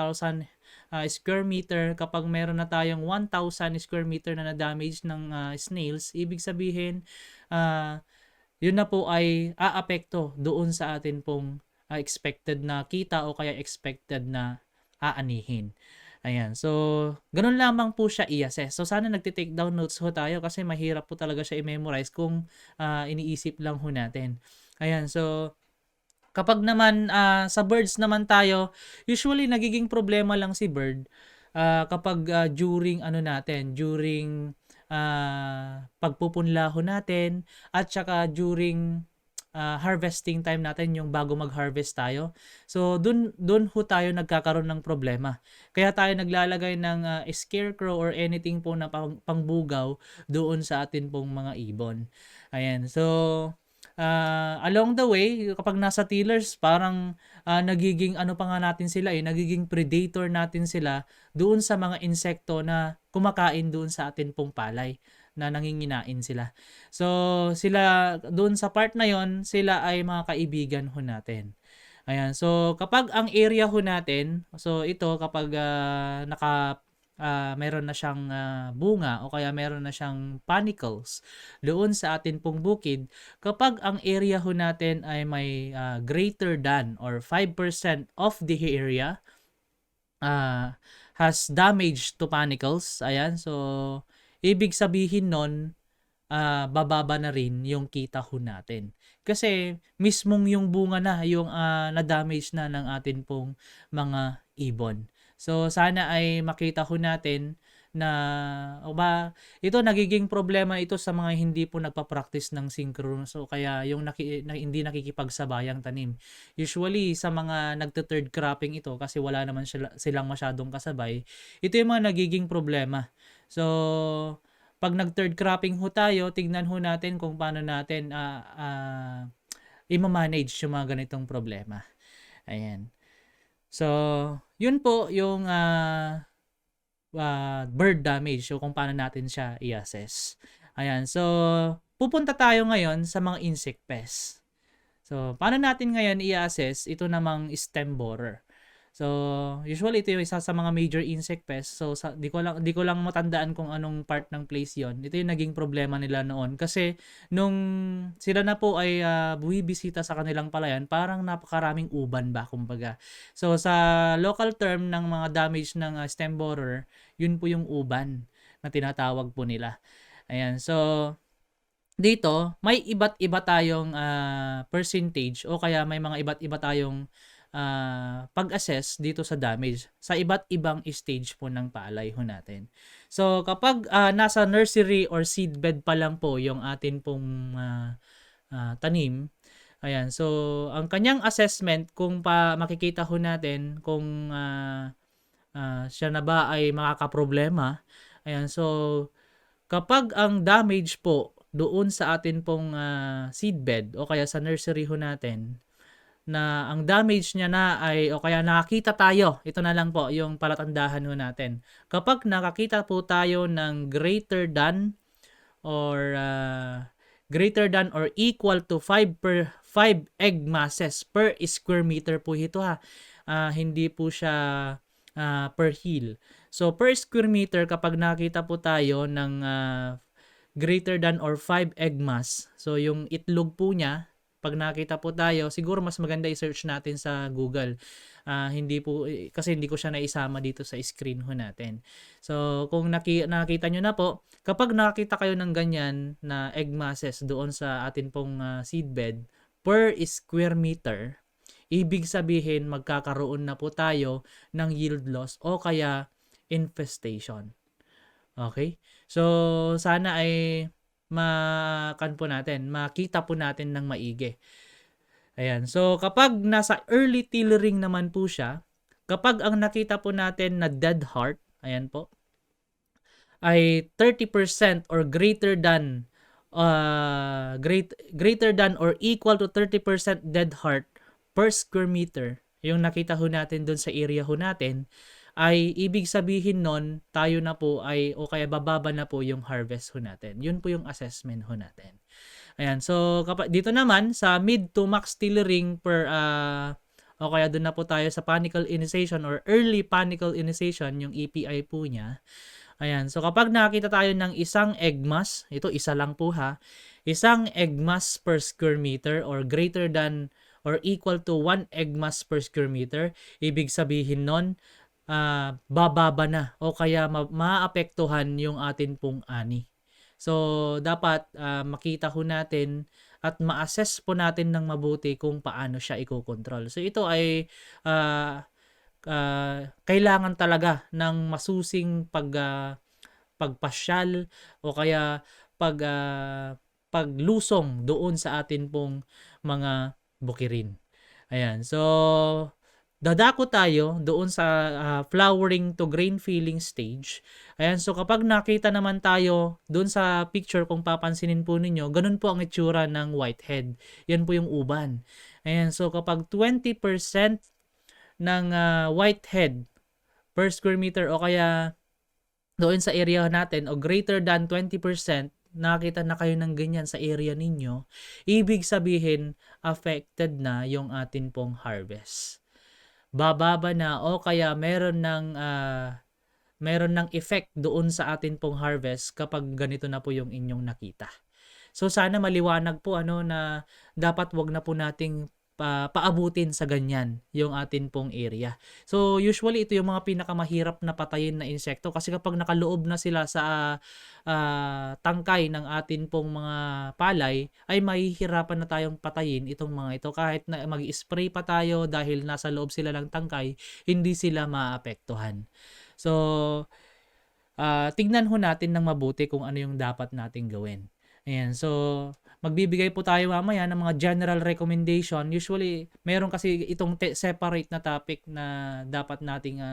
square meter, kapag meron na tayong 1,000 square meter na na-damage ng snails, ibig sabihin yun na po ay aapekto doon sa atin pong expected na kita o kaya expected na aanihin. Ayan, so ganun lamang po siya i-assess. So sana nagti-take down notes ho tayo kasi mahirap po talaga siya i-memorize kung iniisip lang ho natin. Ayan, so kapag naman sa birds naman tayo, usually nagiging problema lang si bird kapag during pagpupunla ho natin at saka during harvesting time natin, yung bago mag-harvest tayo. So dun ho tayo nagkakaroon ng problema. Kaya tayo naglalagay ng scarecrow or anything po na pangbugaw doon sa atin pong mga ibon. Ayan, so along the way, kapag nasa tillers, parang nagiging ano pa nga natin sila, nagiging predator natin sila doon sa mga insekto na kumakain doon sa atin pong palay, na nanginginain sila. So sila doon sa part na yon, sila ay mga kaibigan ho natin. Ayan, so kapag ang area ho natin, so ito kapag meron na siyang bunga o kaya meron na siyang panicles doon sa atin pong bukid, kapag ang area ho natin ay may greater than or 5% of the area has damage to panicles, ayan, so ibig sabihin nun, bababa na rin yung kita ho natin. Kasi mismong yung bunga na yung na-damage na ng atin pong mga ibon. So sana ay makita ho natin na ito nagiging problema ito sa mga hindi po nagpa-practice ng synchronous, so kaya yung hindi nakikipagsabayang tanim. Usually sa mga nagte-third cropping ito, kasi wala naman silang masyadong kasabay, ito yung mga nagiging problema. So pag nag-third cropping ho tayo, tignan ho natin kung paano natin i-manage yung mga ganitong problema. Ayan. So, yun po yung bird damage, o kung paano natin siya i-assess. Ayan. So, pupunta tayo ngayon sa mga insect pests. So, paano natin ngayon i-assess ito namang stem borer? So, usually ito yung isa sa mga major insect pests. So, di ko lang matandaan kung anong part ng place 'yon. Ito yung naging problema nila noon kasi nung sila na po ay buwibisita sa kanilang palayan, parang napakaraming uban ba kumbaga. So, sa local term ng mga damage ng stem borer, yun po yung uban na tinatawag po nila. Ayan. So, dito, may iba't iba tayong percentage o kaya may mga iba't iba tayong pag-assess dito sa damage sa iba't ibang stage po ng palay ho natin. So, kapag nasa nursery or seedbed pa lang po yung atin pong tanim, ayan, so ang kanyang assessment kung makikita ho natin kung siya na ba ay makakaproblema, ayan, so kapag ang damage po doon sa atin pong seedbed o kaya sa nursery ho natin, na ang damage niya na ay o kaya nakakita tayo, ito na lang po yung palatandahan ho natin. Kapag nakakita po tayo ng greater than or equal to 5 egg masses per square meter po ito ha. Hindi po siya per hill. So per square meter kapag nakita po tayo ng greater than or 5 egg mass, so yung itlog po niya, pag nakita po tayo, siguro mas maganda i-search natin sa Google. Kasi hindi ko siya naisama dito sa screen ho natin. So, kung nakita nyo na po, kapag nakita kayo ng ganyan na egg masses doon sa atin pong seedbed per square meter, ibig sabihin magkakaroon na po tayo ng yield loss o kaya infestation. Okay? So, sana ay makita po natin ng maigi. Ayan. So, kapag nasa early tillering naman po siya, kapag ang nakita po natin na dead heart, ayan po, ay 30% or greater than or equal to 30% dead heart per square meter, yung nakita ho natin doon sa area ho natin, ay ibig sabihin nun, tayo na po ay o kaya bababa na po yung harvest ho natin. Yun po yung assessment ho natin. Ayan, so dito naman sa mid to max tillering o kaya doon na po tayo sa panicle initiation or early panicle initiation, yung EPI po niya. Ayan, so kapag nakita tayo ng isang egg mass, ito isa lang po ha, isang egg mass per square meter or greater than or equal to 1 egg mass per square meter, ibig sabihin nun, bababa na o kaya maapektuhan yung atin pong ani. So, dapat makita ho natin at ma-assess po natin ng mabuti kung paano siya i-control. So, ito ay kailangan talaga ng masusing pagpasyal o kaya paglusong doon sa atin pong mga bukirin. Ayan. So, dadako tayo doon sa flowering to grain filling stage. Ayan, so kapag nakita naman tayo doon sa picture, kung papansinin po ninyo, ganun po ang itsura ng whitehead. Yan po yung uban. Ayan, so kapag 20% ng whitehead per square meter o kaya doon sa area natin o greater than 20%, nakita na kayo ng ganyan sa area ninyo, ibig sabihin affected na yung atin pong harvest. Bababa na o kaya meron ng effect doon sa atin pong harvest kapag ganito na po yung inyong nakita. So sana maliwanag po na dapat wag na po nating paabutin sa ganyan yung atin pong area. So usually ito yung mga pinakamahirap na patayin na insekto kasi kapag nakaloob na sila sa tangkay ng atin pong mga palay, ay mahihirapan na tayong patayin itong mga ito. Kahit na mag-spray pa tayo dahil nasa loob sila ng tangkay, hindi sila maapektuhan. So tignan ho natin ng mabuti kung ano yung dapat nating gawin. Ayan, so magbibigay po tayo mamaya ng mga general recommendation. Usually, meron kasi itong separate na topic na dapat nating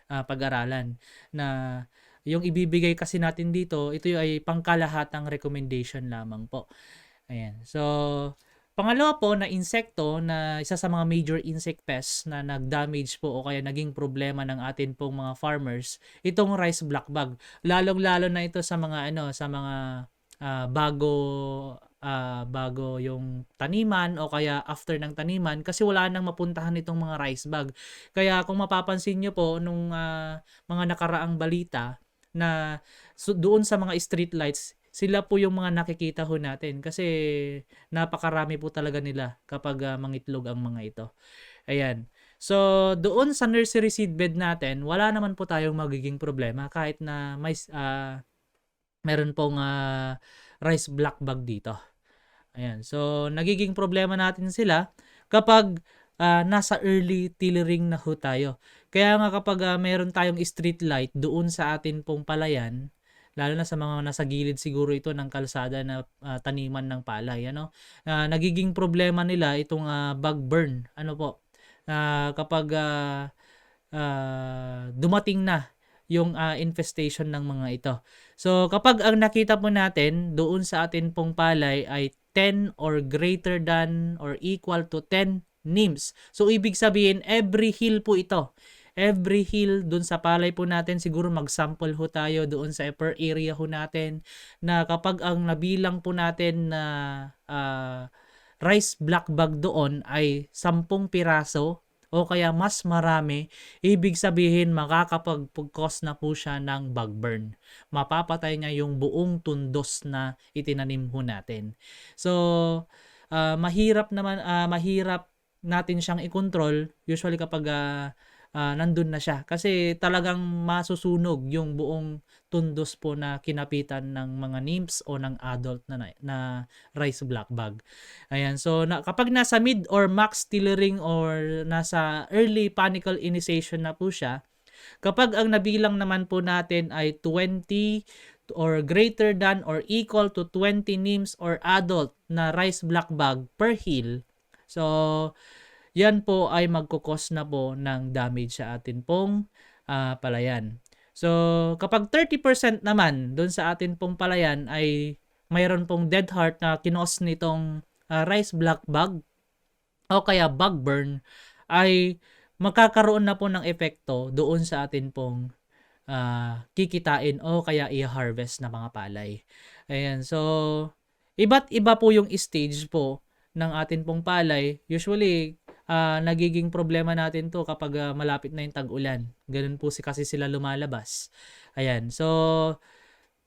pag-aralan. Na yung ibibigay kasi natin dito, ito ay pangkalahatang recommendation lamang po. Ayan, so pangalawa po na insekto na isa sa mga major insect pests na nag-damage po o kaya naging problema ng atin pong mga farmers, itong rice black bug. Lalong-lalo na ito sa mga bago yung taniman o kaya after ng taniman kasi wala nang mapuntahan itong mga rice bag. Kaya kung mapapansin nyo po nung mga nakaraang balita na doon sa mga street lights, sila po yung mga nakikita ho natin kasi napakarami po talaga nila kapag mangitlog ang mga ito. Ayan. So, doon sa nursery seedbed natin, wala naman po tayong magiging problema kahit na meron pong rice black bag dito. Ayan. So, nagiging problema natin sila kapag nasa early tillering na ho tayo. Kaya nga kapag meron tayong street light doon sa atin pong palayan, lalo na sa mga nasa gilid siguro ito ng kalsada na taniman ng palay, nagiging problema nila itong bug burn. Kapag dumating na yung infestation ng mga ito. So kapag ang nakita po natin doon sa atin pong palay ay 10 or greater than or equal to 10 nymphs. So ibig sabihin every hill po ito. Every hill dun sa palay po natin, siguro mag-sample ho tayo doon sa per area ho natin na kapag ang nabilang po natin na rice black bag doon ay 10 piraso o kaya mas marami, ibig sabihin makakapag-cause na po siya ng bug burn. Mapapatay niya yung buong tundos na itinanim ho natin. So, mahirap natin siyang i-control usually kapag nandun na siya kasi talagang masusunog yung buong tundos po na kinapitan ng mga nymphs o ng adult na rice black bag. Ayan, so kapag nasa mid or max tillering or nasa early panicle initiation na po siya, kapag ang nabilang naman po natin ay 20 or greater than or equal to 20 nymphs or adult na rice black bag per hill, so yan po ay magkukos na po ng damage sa atin pong palayan. So, kapag 30% naman doon sa atin pong palayan ay mayroon pong dead heart na kinos nitong rice black bug o kaya bug burn, ay magkakaroon na po ng epekto doon sa atin pong kikitain o kaya i-harvest na mga palay. Ayan, so iba't iba po yung stage po ng atin pong palay. Usually, nagiging problema natin to kapag malapit na yung tag-ulan. Ganun po kasi sila lumalabas. Ayan. So,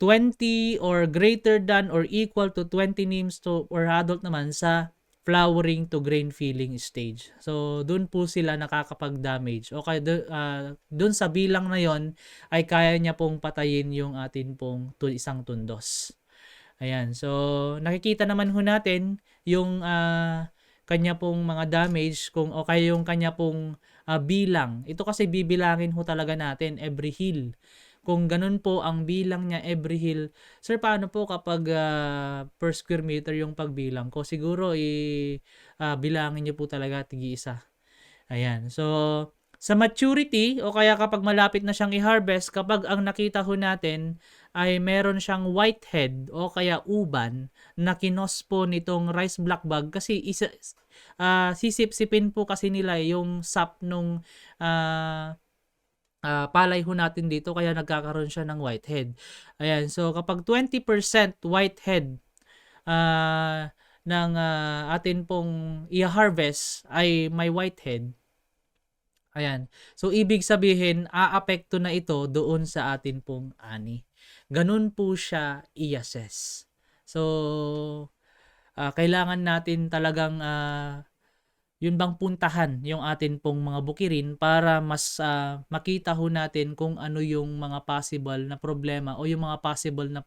20 or greater than or equal to 20 nymphs to or adult naman sa flowering to grain filling stage. So, dun po sila nakakapag-damage. O kaya dun sa bilang na yon ay kaya niya pong patayin yung atin pong isang tundos. Ayan. So, nakikita naman ho natin yung kanya pong mga damage o kaya yung kanya pong bilang. Ito kasi bibilangin ho talaga natin every hill. Kung ganun po ang bilang niya every hill, sir, paano po kapag per square meter yung pagbilang ko? Siguro bilangin niyo po talaga tig-isa. Ayan. So, sa maturity o kaya kapag malapit na siyang i-harvest, kapag ang nakita ho natin ay meron siyang whitehead o kaya uban na kinos po nitong rice black bug kasi sisip-sipin po kasi nila yung sap nung palay ho natin dito kaya nagkakaroon siya ng whitehead. Ayan, so kapag 20% whitehead ng atin pong i-harvest ay may whitehead, ayan. So, ibig sabihin, aapekto na ito doon sa atin pong ani. Ganun po siya i-assess. So, kailangan natin talagang yun bang puntahan yung atin pong mga bukirin para mas makita ho natin kung ano yung mga possible na problema o yung mga possible na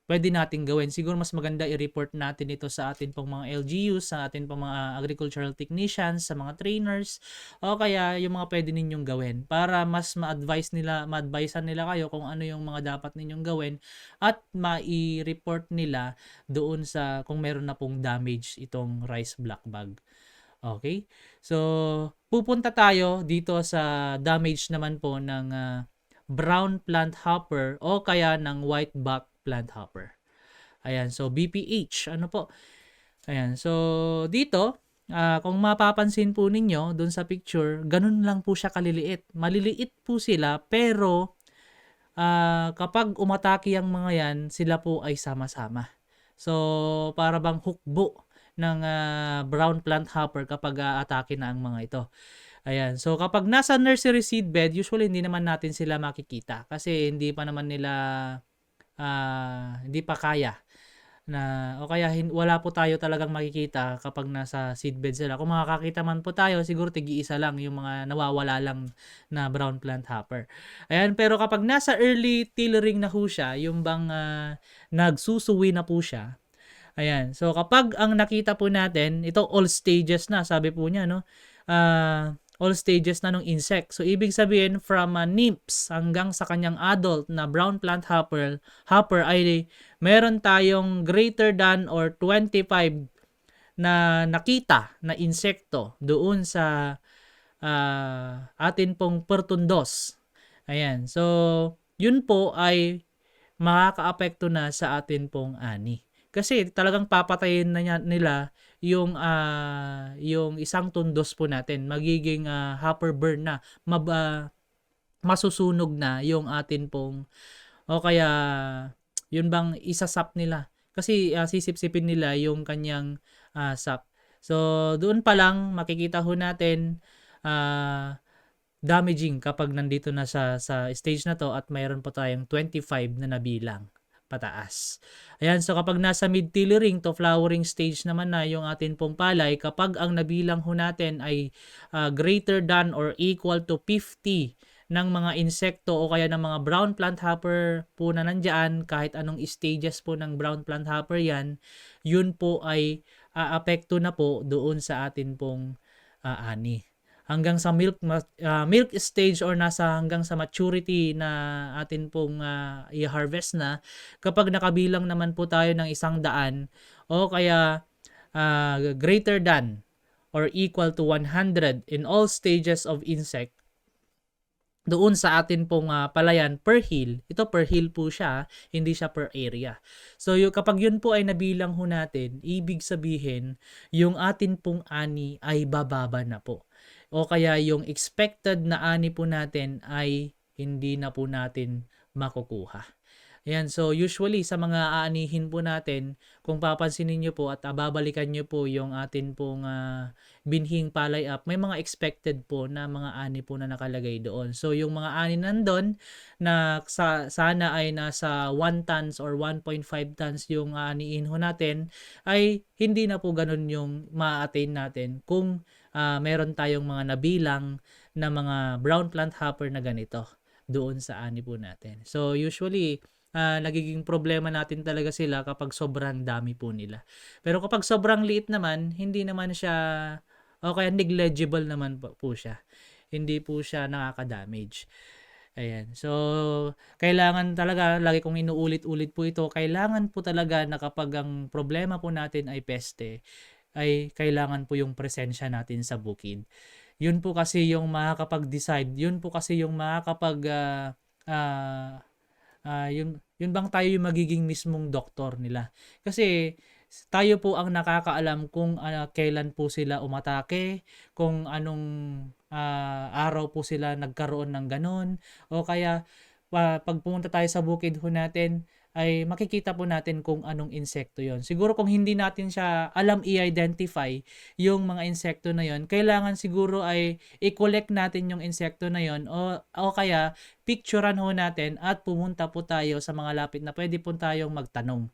pwede natin gawin. Siguro mas maganda i-report natin ito sa atin pong mga LGUs, sa atin pong mga agricultural technicians, sa mga trainers, o kaya yung mga pwede ninyong gawin para mas ma-advisean nila kayo kung ano yung mga dapat ninyong gawin at ma-report nila doon sa kung meron na pong damage itong rice black bug. Okay? So, pupunta tayo dito sa damage naman po ng brown plant hopper o kaya ng white buck plant hopper. Ayan, so BPH, ano po? Ayan, so dito, kung mapapansin po ninyo dun sa picture, ganun lang po siya kaliliit. Maliliit po sila, pero kapag umatake ang mga yan, sila po ay sama-sama. So, para bang hukbo ng brown plant hopper kapag atake na ang mga ito. Ayan. So, kapag nasa nursery seedbed, usually hindi naman natin sila makikita kasi hindi pa naman nila hindi pa kaya na o kaya wala po tayo talagang makikita kapag nasa seedbed sila. Kung makakakita man po tayo, siguro tig-iisa lang yung mga nawawala lang na brown plant hopper. Ayan, pero kapag nasa early tillering na po siya, yung bang nagsusuwi na po siya, ayan. So kapag ang nakita po natin, ito all stages na, sabi po niya, no? All stages na ng insect. So ibig sabihin from nymphs hanggang sa kanyang adult na brown plant hopper ay meron tayong greater than or 25 na nakita na insekto doon sa atin pong pertundos. Ayan. So yun po ay makakaapekto na sa atin pong ani. Kasi talagang papatayin na nila yung isang tundos po natin. Magiging hopper burn na. Masusunog na yung atin pong o kaya yun bang isasap nila. Kasi sisipsipin nila yung kanyang sap. So doon pa lang makikita ho natin damaging kapag nandito na sa stage na to at mayroon po tayong 25 na nabilang pataas. Ayan, so kapag nasa mid-tillering to flowering stage naman na yung atin pong palay, kapag ang nabilang ho natin ay greater than or equal to 50 ng mga insekto o kaya ng mga brown plant hopper po na nandyan, kahit anong stages po ng brown plant hopper yan, yun po ay aapekto na po doon sa atin pong ani. Hanggang sa milk stage or hanggang sa maturity na atin pong i-harvest na, kapag nakabilang naman po tayo ng 100 o kaya greater than or equal to 100 in all stages of insect, doon sa atin pong palayan per hill, ito per hill po siya, hindi siya per area. So kapag yun po ay nabilang ho natin, ibig sabihin yung atin pong ani ay bababa na po. O kaya yung expected na ani po natin ay hindi na po natin makukuha. Ayan, so usually sa mga aanihin po natin, kung papansinin nyo po at babalikan nyo po yung atin pong binhing palay up, may mga expected po na mga ani po na nakalagay doon. So yung mga ani nandun na sana ay nasa 1 tons or 1.5 tons yung aanihin ho natin, ay hindi na po ganun yung ma-attain natin kung meron tayong mga nabilang na mga brown plant hopper na ganito doon sa ani po natin. So usually nagiging problema natin talaga sila kapag sobrang dami po nila. Pero kapag sobrang liit naman, hindi naman siya o kaya negligible naman po siya. Hindi po siya nakaka-damage. Ayan. So, kailangan talaga, lagi kong inuulit-ulit po ito, kailangan po talaga na kapag ang problema po natin ay peste, ay kailangan po yung presensya natin sa bukid. Yun po kasi yung makakapag-decide, yun po kasi yung makakapag yun bang tayo yung magiging mismong doktor nila. Kasi tayo po ang nakakaalam kung kailan po sila umatake, kung anong araw po sila nagkaroon ng ganon, o kaya pag pumunta tayo sa bukid ho natin, ay makikita po natin kung anong insekto yon. Siguro kung hindi natin siya alam i-identify yung mga insekto na yon, kailangan siguro ay i-collect natin yung insekto na yon o kaya picturean ho natin at pumunta po tayo sa mga lapit na pwede po tayong magtanong.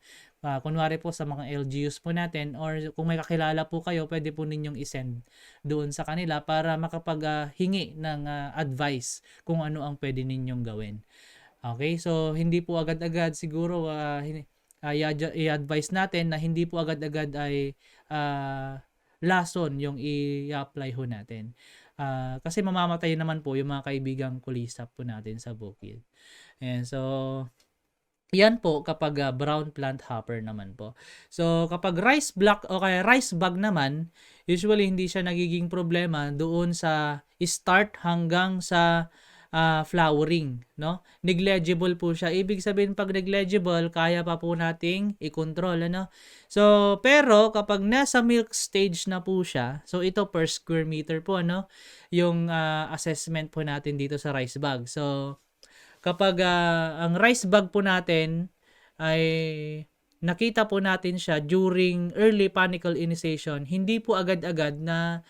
Kunwari po sa mga LGUs po natin or kung may kakilala po kayo, pwede po ninyong isend doon sa kanila para makapaghingi ng advice kung ano ang pwede ninyong gawin. Okay, so hindi po agad-agad siguro i-advise natin na hindi po agad-agad ay lason yung i-apply ho natin. Kasi mamamatay naman po yung mga kaibigang kulisap po natin sa bukid. And so, yan po kapag brown plant hopper naman po. So, kapag rice block o kaya rice bug naman, usually hindi siya nagiging problema doon sa start hanggang sa flowering, no? Negligible po siya. Ibig sabihin pag negligible, kaya pa po nating i-control, ano? So, pero kapag nasa milk stage na po siya, so ito per square meter po, ano? Yung assessment po natin dito sa rice bag. So, kapag ang rice bag po natin ay nakita po natin siya during early panicle initiation, hindi po agad-agad na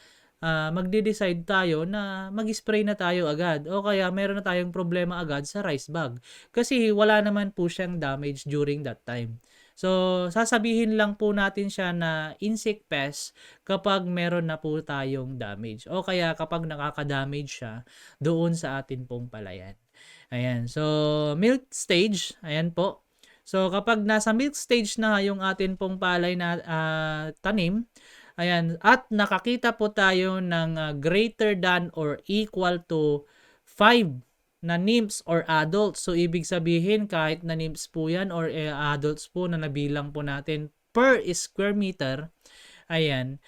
magde-decide tayo na mag-spray na tayo agad o kaya meron na tayong problema agad sa rice bag. Kasi wala naman po siyang damage during that time. So, sasabihin lang po natin siya na insect pest kapag meron na po tayong damage o kaya kapag nakaka-damage siya doon sa atin pong palayan. Ayan. So, milk stage, ayan po. So, kapag nasa milk stage na yung atin pong palay na tanim, ayan, at nakakita po tayo ng greater than or equal to 5 na nymphs or adults. So, ibig sabihin kahit na nymphs po yan or adults po na nabilang po natin per square meter, ayan,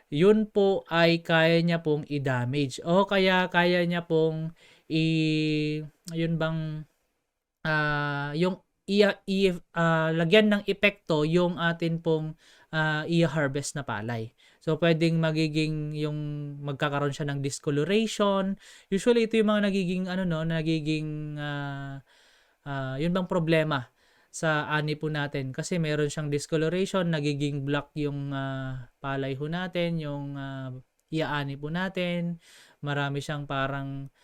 yun po ay kaya niya pong i-damage o kaya kaya niya pong yun bang yung lagyan ng epekto yung atin pong i-harvest na palay. So, pwedeng magiging yung magkakaroon siya ng discoloration. Usually, ito yung mga nagiging yun bang problema sa ani po natin. Kasi meron siyang discoloration, nagiging black yung palay ho natin, yung iaani po natin. Marami siyang parang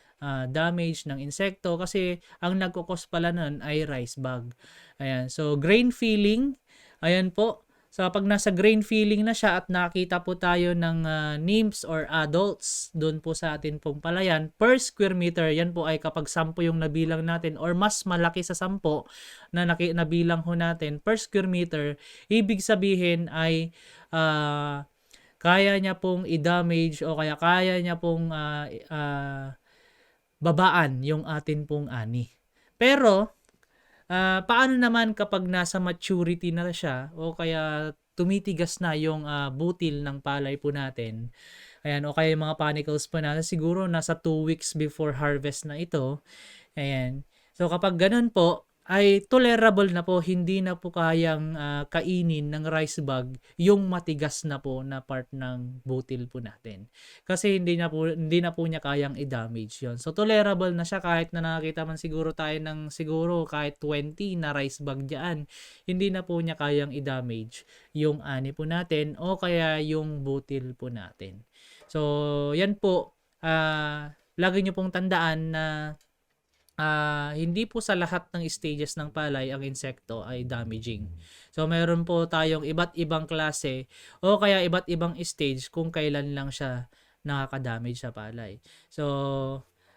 damage ng insekto kasi ang nagkukos pala nun ay rice bug. Ayan. So, grain filling. Ayan po. So, pag nasa grain filling na siya at nakita po tayo ng nymphs or adults doon po sa atin pong palayan per square meter, yan po ay kapag 10 yung nabilang natin or mas malaki sa 10 na nabilang ho natin per square meter, ibig sabihin ay kaya niya pong i-damage o kaya niya pong babaan yung atin pong ani. Pero, paano naman kapag nasa maturity na siya o kaya tumitigas na yung butil ng palay po natin, ayan, o kaya yung mga panicles po natin, siguro nasa 2 weeks before harvest na ito, ayan. So, kapag ganun po, ay tolerable na po, hindi na po kayang kainin ng rice bug yung matigas na po na part ng butil po natin. Kasi hindi na po niya kayang i-damage yon. So tolerable na siya kahit na nakakita man siguro tayo ng siguro kahit 20 na rice bug diyan. Hindi na po niya kayang i-damage yung ani po natin o kaya yung butil po natin. So yan po, lagi niyo pong tandaan na hindi po sa lahat ng stages ng palay ang insekto ay damaging. So, meron po tayong iba't ibang klase o kaya iba't ibang stage kung kailan lang siya nakaka-damage sa palay. So,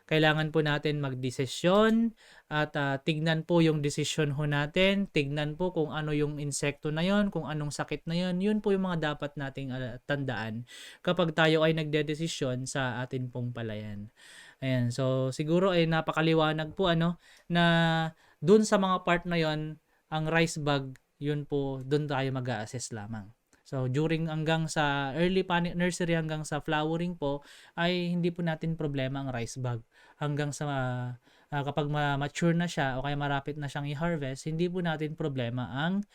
kailangan po natin magdesisyon at tignan po yung decision ho natin. Tignan po kung ano yung insekto na yon, kung anong sakit na yon. Yun po yung mga dapat nating tandaan kapag tayo ay nagdedesisyon sa atin pong palayan. Ayan, so siguro ay napakaliwanag po na dun sa mga part na yon, ang rice bug, yun po, dun tayo mag-a-assess lamang. So during hanggang sa early nursery hanggang sa flowering po, ay hindi po natin problema ang rice bug. Hanggang sa kapag mature na siya o kaya marapit na siyang i-harvest, hindi po natin problema ang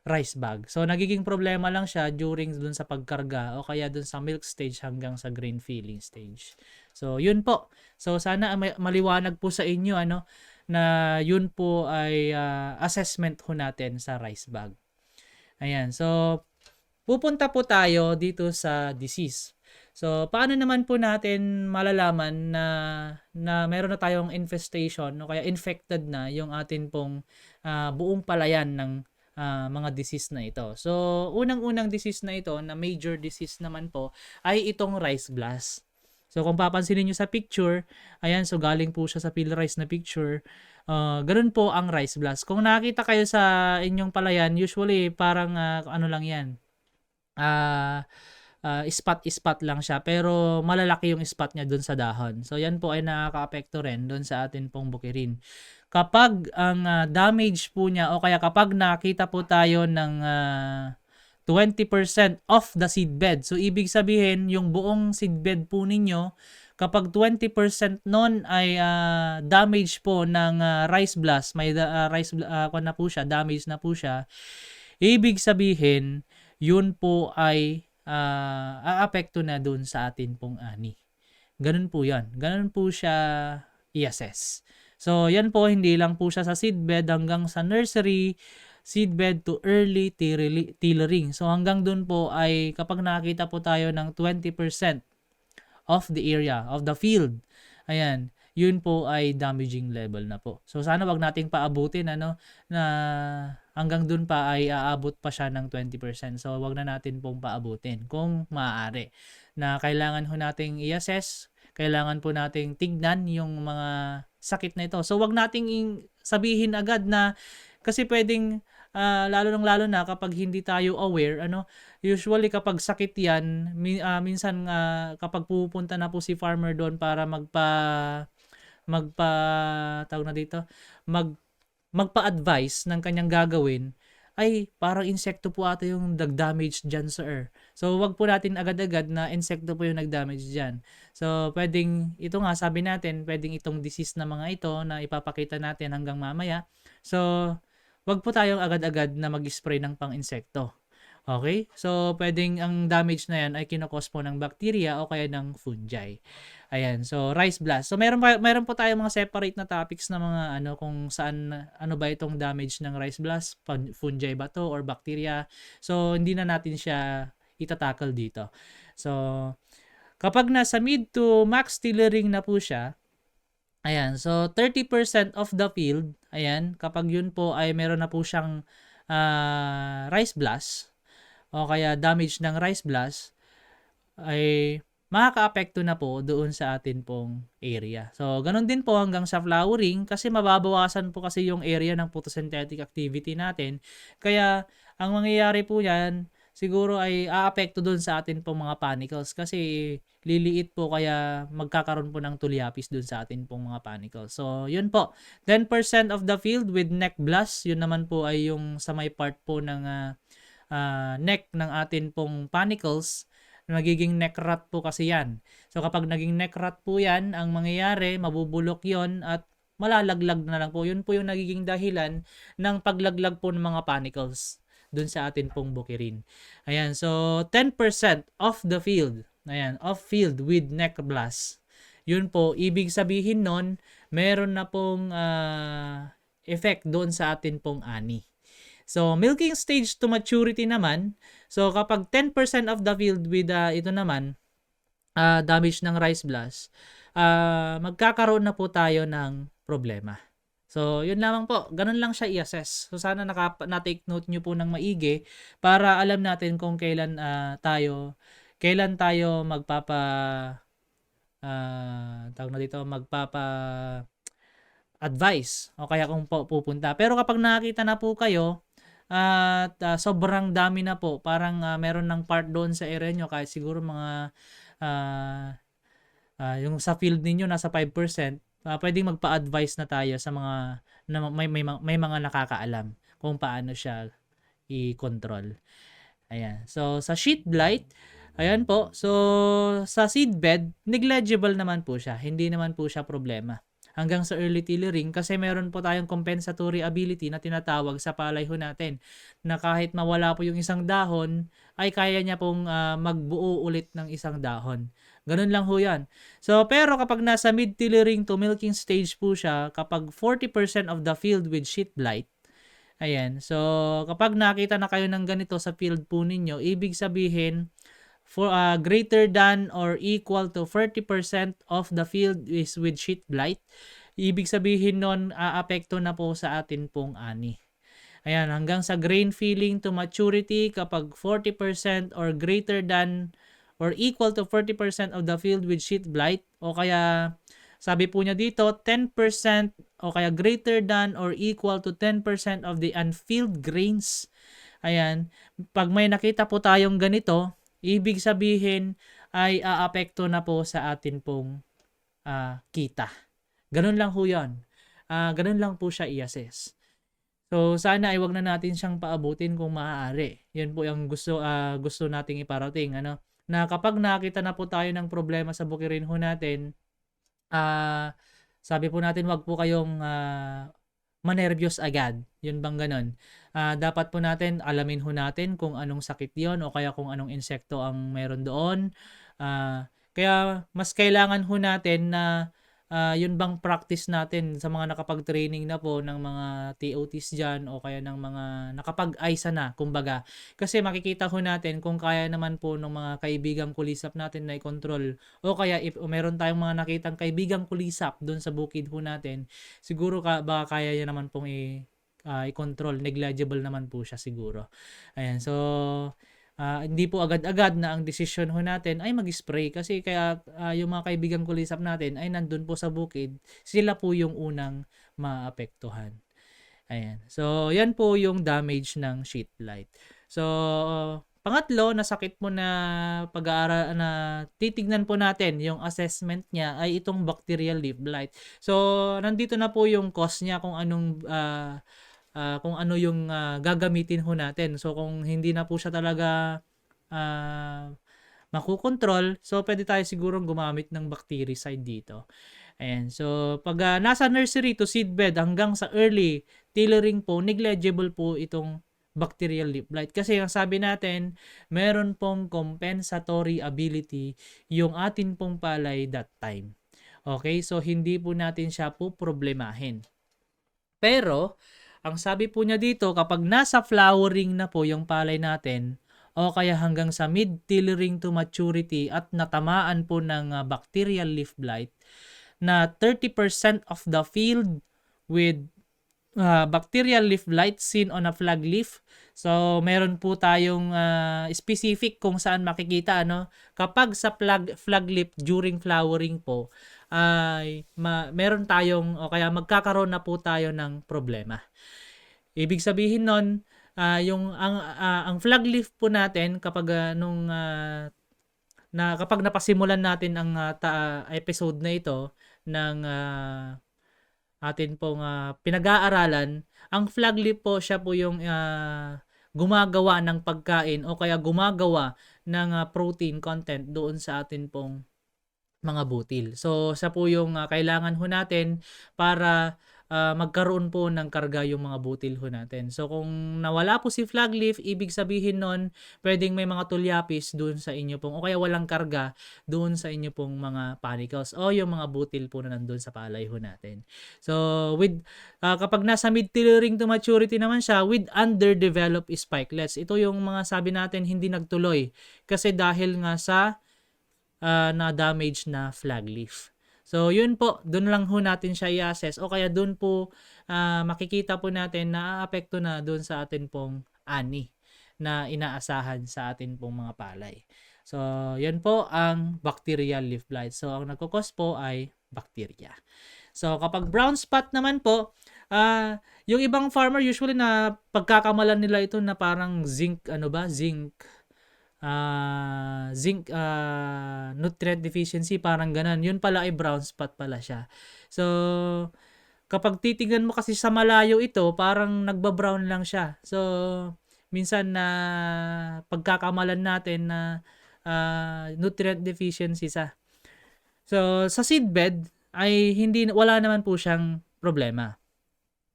rice bug. So, nagiging problema lang siya during dun sa pagkarga o kaya dun sa milk stage hanggang sa grain filling stage. So, yun po. So, sana maliwanag po sa inyo na yun po ay assessment ho natin sa rice bug. Ayan. So, pupunta po tayo dito sa disease. So, paano naman po natin malalaman na meron na tayong infestation o kaya infected na yung atin pong buong palayan ng mga disease na ito. So, unang-unang disease na ito, na major disease naman po, ay itong rice blast. So, kung papansinin nyo sa picture, ayan, so galing po siya sa peel rice na picture. Ganun po ang rice blast. Kung nakita kayo sa inyong palayan, usually parang lang yan. Spot lang siya, pero malalaki yung spot niya dun sa dahon. So, yan po ay nakaka-apekto rin dun sa atin pong bukirin. Kapag ang damage po niya o kaya kapag nakita po tayo ng 20% of the seedbed. So, ibig sabihin, yung buong seedbed po ninyo, kapag 20% nun ay damage po ng rice blast, may na po siya, damage na po siya, ibig sabihin, yun po ay aapekto na dun sa atin pong ani. Ganun po yan. Ganun po siya i-assess. So, yan po, hindi lang po siya sa seedbed hanggang sa nursery. seedbed to early tillering. So hanggang dun po ay kapag nakakita po tayo ng 20% of the area, of the field, ayan, yun po ay damaging level na po. So sana wag nating paabutin na hanggang dun pa ay aabot pa siya ng 20%. So wag na natin pong paabutin kung maaari. Na kailangan ho nating i-assess, kailangan po nating tignan yung mga sakit na ito. So wag nating sabihin agad na kasi pwedeng lalo na kapag hindi tayo aware, usually kapag sakit yan, minsan kapag pupunta na po si farmer doon para tawag na dito, magpa-advise ng kanyang gagawin, ay parang insekto po ata yung nag-damage dyan, sir. So wag po natin agad-agad na insekto po yung nag-damage dyan. So pwedeng, ito nga sabi natin, pwedeng itong disease na mga ito na ipapakita natin hanggang mamaya. So wag po tayong agad-agad na mag-spray ng pang-insekto. Okay? So pwedeng ang damage na yan ay kinokos po ng bacteria o kaya ng fungi. Ayan, so rice blast. So meron po tayong mga separate na topics na mga kung saan ba itong damage ng rice blast, fungi ba to or bacteria. So hindi na natin siya itatakal dito. So kapag nasa mid to max tillering na po siya, ayan, so 30% of the field, ayan, kapag yun po ay meron na po siyang rice blast o kaya damage ng rice blast, ay makaka-apekto na po doon sa atin pong area. So, ganun din po hanggang sa flowering kasi mababawasan po kasi yung area ng photosynthetic activity natin. Kaya, ang mangyayari po yan, siguro ay aapekto doon sa atin pong mga panicles kasi liliit po kaya magkakaroon po ng tuliapis doon sa atin pong mga panicles. So, yun po. 10% of the field with neck blast, yun naman po ay yung sa may part po ng neck ng atin pong panicles. Magiging neck rot po kasi yan. So kapag naging neck rot po yan, ang mangyayari, mabubulok yon at malalaglag na lang po. Yun po yung nagiging dahilan ng paglaglag po ng mga panicles dun sa atin pong bukirin. Ayan, so 10% of the field, ayan, of field with neck blast. Yun po, ibig sabihin nun, meron na pong effect doon sa atin pong ani. So, milking stage to maturity naman, so kapag 10% of the field with ito naman, damage ng rice blast, magkakaroon na po tayo ng problema. So, yun lamang po. Ganun lang siya i-assess. So, sana na-take note nyo po ng maigi para alam natin kung kailan tayo advice o kaya kung pupunta. Pero kapag nakakita na po kayo, at sobrang dami na po, parang meron ng part doon sa area nyo, kahit siguro mga yung sa field ninyo nasa 5%, pwedeng magpa-advise na tayo sa mga may mga nakakaalam kung paano siya i-control. Ayan. So sa sheet blight, ayan po. So sa seedbed, negligible naman po siya. Hindi naman po siya problema. Hanggang sa early tillering kasi meron po tayong compensatory ability na tinatawag sa palay ho natin na kahit mawala po yung isang dahon ay kaya niya pong magbuo ulit ng isang dahon. Ganun lang ho yan. So pero kapag nasa mid tillering to milking stage po siya, kapag 40% of the field with sheet blight, ayan, so kapag nakita na kayo ng ganito sa field po ninyo, ibig sabihin for greater than or equal to 30% of the field is with sheet blight, ibig sabihin nun, aapekto na po sa atin pong ani. Ayan, hanggang sa grain filling to maturity, kapag 40% or greater than or equal to 40% of the field with sheet blight, o kaya sabi po niya dito, 10% o kaya greater than or equal to 10% of the unfilled grains. Ayan, pag may nakita po tayong ganito, ibig sabihin ay aapekto na po sa atin pong kita. Ganun lang ho yan. Ganun lang po siya i-assess. So sana ay wag na natin siyang paabutin kung maaari. Yan po yung gusto nating iparating. Na kapag nakita na po tayo ng problema sa bukirin ho natin, sabi po natin wag po kayong manervyos agad. Yun bang ganun? Dapat po natin alamin ho natin kung anong sakit yon o kaya kung anong insekto ang meron doon. Kaya mas kailangan ho natin na yun bang practice natin sa mga nakapag-training na po ng mga TOTs dyan o kaya ng mga nakapag-ISA na, kumbaga. Kasi makikita ho natin kung kaya naman po ng mga kaibigang kulisap natin na i-control o kaya if meron tayong mga nakitang kaibigang kulisap doon sa bukid ho natin, siguro baka kaya niya naman pong i-control. Negligible naman po siya siguro. Ayan, so hindi po agad-agad na ang desisyon ho natin ay mag-spray kasi kaya yung mga kaibigan kulisap natin ay nandun po sa bukid, sila po yung unang maapektuhan. Ayan. So, yan po yung damage ng sheet light. So, pangatlo, nasakit mo na pag-aaral na titignan po natin yung assessment niya ay itong bacterial leaf blight. So, nandito na po yung cause niya kung anong kung ano yung gagamitin ho natin. So kung hindi na po siya talaga makukontrol, so pwede tayo sigurong gumamit ng bactericide dito. Ayan. So pag nasa nursery to seedbed hanggang sa early tillering po, negligible po itong bacterial leaf blight. Kasi ang sabi natin, meron pong compensatory ability yung atin pong palay that time. Okay? So hindi po natin siya po problemahin. Pero ang sabi po niya dito, kapag nasa flowering na po yung palay natin, o kaya hanggang sa mid-tillering to maturity at natamaan po ng bacterial leaf blight, na 30% of the field with bacterial leaf blight seen on a flag leaf. So, meron po tayong specific kung saan makikita, ano? Kapag sa flag leaf during flowering po, ay meron tayong o kaya magkakaroon na po tayo ng problema. Ibig sabihin nun, ang flag leaf po natin kapag kapag napasimulan natin ang episode na ito ng atin pong pinag-aaralan, ang flag leaf po siya po yung gumagawa ng pagkain o kaya gumagawa ng protein content doon sa atin pong mga butil. So, sa po yung kailangan ho natin para magkaroon po ng karga yung mga butil ho natin. So, kung nawala po si flag leaf, ibig sabihin nun, pwedeng may mga tulyapis doon sa inyo pong, o kaya walang karga doon sa inyo pong mga panicles o yung mga butil po na nandun sa palay ho natin. So, with kapag nasa mid-tillering to maturity naman siya, with underdeveloped spikelets, ito yung mga sabi natin hindi nagtuloy kasi dahil nga sa na-damage na flag leaf. So, yun po, dun lang ho natin siya i-assess o kaya dun po makikita po natin na aapekto na dun sa atin pong ani na inaasahan sa atin pong mga palay. So, yan po ang bacterial leaf blight. So, ang nagkukos po ay bacteria. So, kapag brown spot naman po, yung ibang farmer usually na pagkakamalan nila ito na parang zinc nutrient deficiency, parang ganun. Yun pala ay brown spot pala siya. So, kapag titignan mo kasi sa malayo ito, parang nagba-brown lang siya. So, minsan na pagkakamalan natin na nutrient deficiency sa. So, sa seedbed ay wala naman po siyang problema.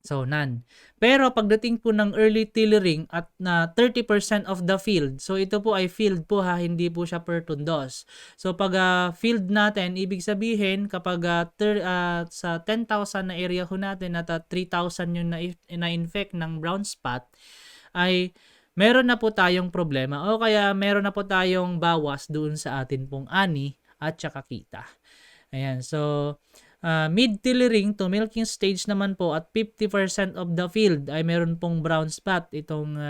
So, none. Pero pagdating po ng early tillering at na 30% of the field, so ito po ay field po ha, hindi po siya per tundos. So, pag field natin, ibig sabihin kapag sa 10,000 na area ho natin at 3,000 yung na-infect ng brown spot, ay meron na po tayong problema o kaya meron na po tayong bawas doon sa atin pong ani at saka kita. Ayan, so mid-tillering to milking stage naman po at 50% of the field ay meron pong brown spot itong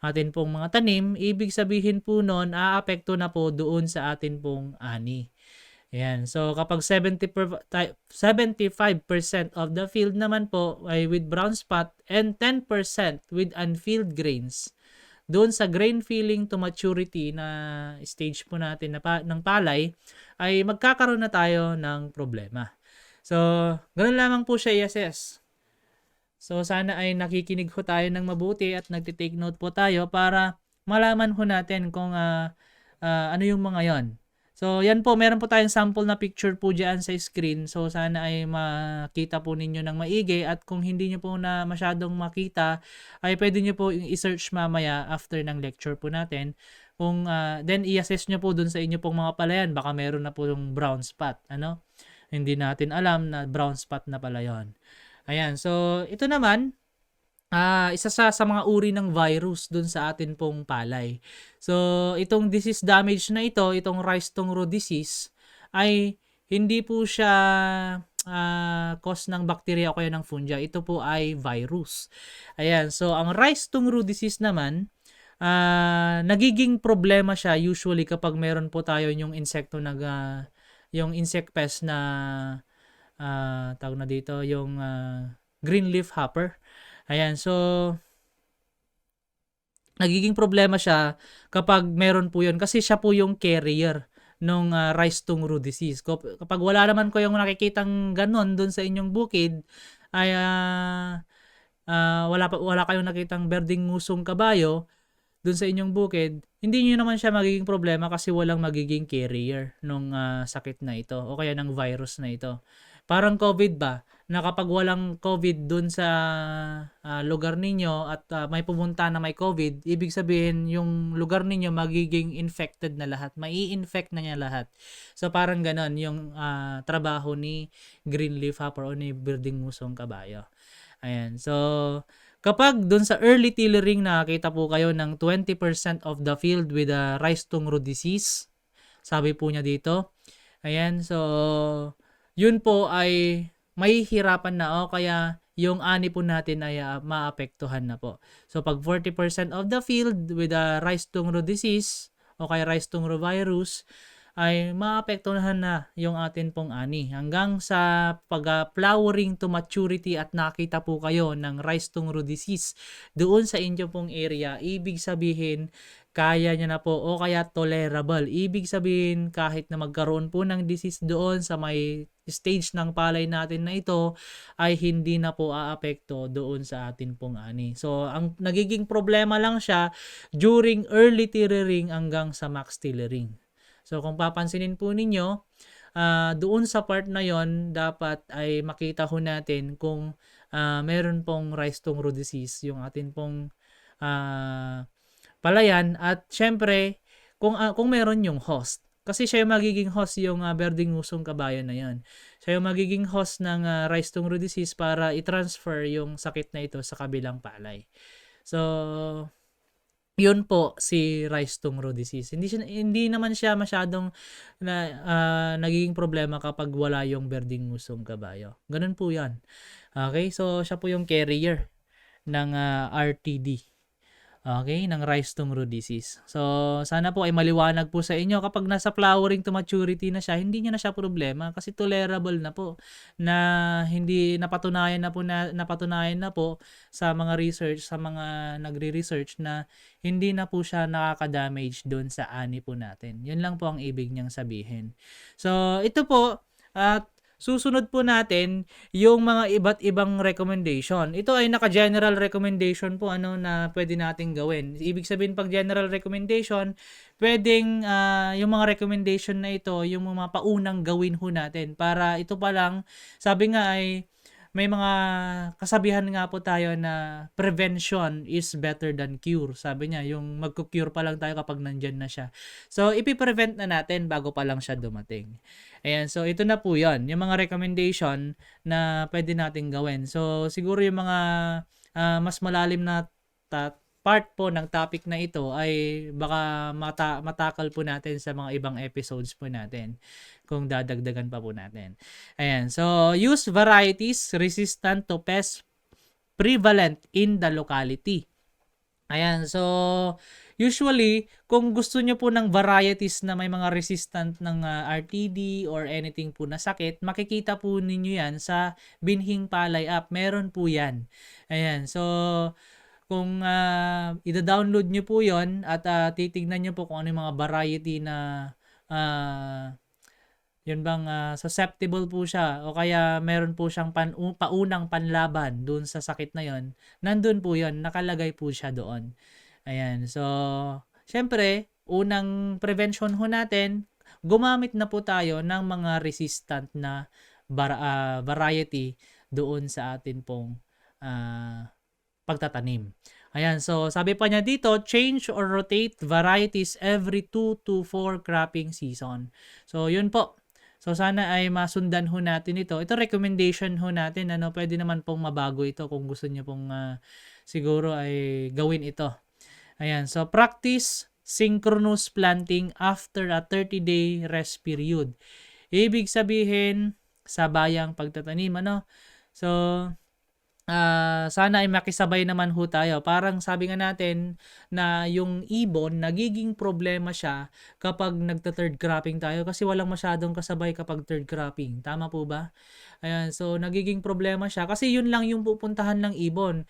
atin pong mga tanim. Ibig sabihin po nun, aapekto na po doon sa atin pong ani. Ayan. So kapag 75% of the field naman po ay with brown spot and 10% with unfilled grains, doon sa grain filling to maturity na stage po natin ng palay, ay magkakaroon na tayo ng problema. So, ganun lamang po siya i-assess. So, sana ay nakikinig ho tayo ng mabuti at nagtitake note po tayo para malaman ho natin kung ano yung mga yon. So, yan po, meron po tayong sample na picture po dyan sa screen. So, sana ay makita po ninyo ng maigi at kung hindi nyo po na masyadong makita, ay pwede nyo po i-search mamaya after ng lecture po natin. Kung then i-assess nyo po dun sa inyo pong mga palayan, baka meron na po yung brown spot. Hindi natin alam na brown spot na pala yon. Ayan, so ito naman, isa sa mga uri ng virus dun sa atin pong palay. So, itong disease damage na ito, itong rice tung root disease, ay hindi po siya cause ng bacteria o kaya ng fungi. Ito po ay virus. Ayan, so ang rice tung root disease naman, nagiging problema siya usually kapag meron po tayo yung insekto yung insect pest na tawag na dito, yung green leaf hopper. Ayan, so nagiging problema siya kapag meron po yun kasi siya po yung carrier nung rice tung root disease. Kapag wala naman ko yung nakikitang ganon dun sa inyong bukid, ay wala kayong nakitang berdeng ngusong kabayo dun sa inyong bukid, hindi nyo naman siya magiging problema kasi walang magiging carrier nung sakit na ito o kaya ng virus na ito. Parang COVID ba, na kapag walang COVID dun sa lugar ninyo at may pumunta na may COVID, ibig sabihin yung lugar ninyo magiging infected na lahat, mai-infect na niya lahat. So parang ganon yung trabaho ni green leaf hopper o ni berdeng ngusong kabayo. Ayan, so kapag dun sa early tillering nakakita po kayo ng 20% of the field with a rice tung root disease, sabi po niya dito. Ayan, so yun po ay mahihirapan na o kaya yung ani po natin ay maapektuhan na po. So pag 40% of the field with a rice tung root disease o kaya rice tung root virus, ay maapektuhan na yung atin pong ani. Hanggang sa pag-flowering to maturity at nakita po kayo ng rice tung root disease doon sa inyo pong area, ibig sabihin kaya niya na po o kaya tolerable. Ibig sabihin kahit na magkaroon po ng disease doon sa may stage ng palay natin na ito ay hindi na po aapekto doon sa atin pong ani. So ang nagiging problema lang siya during early tillering hanggang sa max tillering. So kung papansinin po ninyo, doon sa part na yon dapat ay makita ho natin kung meron pong rice tung root disease yung atin pong palayan at syempre kung meron yung host. Kasi siya yung magiging host yung berdeng ngusong kabayo na yon. Siya yung magiging host ng rice tung root disease para i-transfer yung sakit na ito sa kabilang palay. So yun po si rice tung root disease. Hindi naman siya masyadong nagiging problema kapag wala yung berdeng ngusong kabayo. Ganun po 'yan. Okay? So siya po yung carrier ng RTD. Okay, ng rice tung root disease. So, sana po ay maliwanag po sa inyo kapag nasa flowering to maturity na siya, hindi niya na siya problema kasi tolerable na po na hindi napatunayan na po sa mga research, sa mga nagre-research na hindi na po siya nakaka-damage doon sa ani po natin. Yun lang po ang ibig niyang sabihin. So, ito po at susunod po natin yung mga iba't ibang recommendation. Ito ay naka-general recommendation po na pwede nating gawin. Ibig sabihin pag general recommendation, pwedeng yung mga recommendation na ito, yung mga paunang gawin ho natin para ito pa lang, sabi nga ay may mga kasabihan nga po tayo na prevention is better than cure. Sabi niya, yung magko-cure pa lang tayo kapag nandyan na siya. So, ipiprevent na natin bago pa lang siya dumating. Ayan, so ito na po yon yung mga recommendation na pwede nating gawin. So, siguro yung mga mas malalim na part po ng topic na ito ay baka matakal po natin sa mga ibang episodes po natin kung dadagdagan pa po natin. Ayan, so use varieties resistant to pests prevalent in the locality. Ayan, so usually kung gusto nyo po ng varieties na may mga resistant ng RTD or anything po na sakit, makikita po ninyo yan sa Binhing Palay app. Meron po yan. Ayan, so kung ida-download nyo po yon at titignan nyo po kung ano yung mga variety na yun bang susceptible po siya o kaya meron po siyang paunang panlaban dun sa sakit na yon, nandun po yon, nakalagay po siya doon. Ayan, so syempre unang prevention ho natin, gumamit na po tayo ng mga resistant na variety doon sa atin pong pagtatanim. Ayan, so sabi pa niya dito, change or rotate varieties every 2 to 4 cropping season. So yun po. So sana ay masundan ho natin ito. Ito recommendation ho natin, ano, pwede naman pong mabago ito kung gusto niyo pong siguro ay gawin ito. Ayan, so practice synchronous planting after a 30-day rest period. Ibig sabihin, sabayang pagtatanim, ano? So, sana ay makisabay naman ho tayo. Parang sabi nga natin na yung ibon, nagiging problema siya kapag nagta-third cropping tayo kasi walang masyadong kasabay kapag third cropping. Tama po ba? Ayan, so nagiging problema siya kasi yun lang yung pupuntahan ng ibon.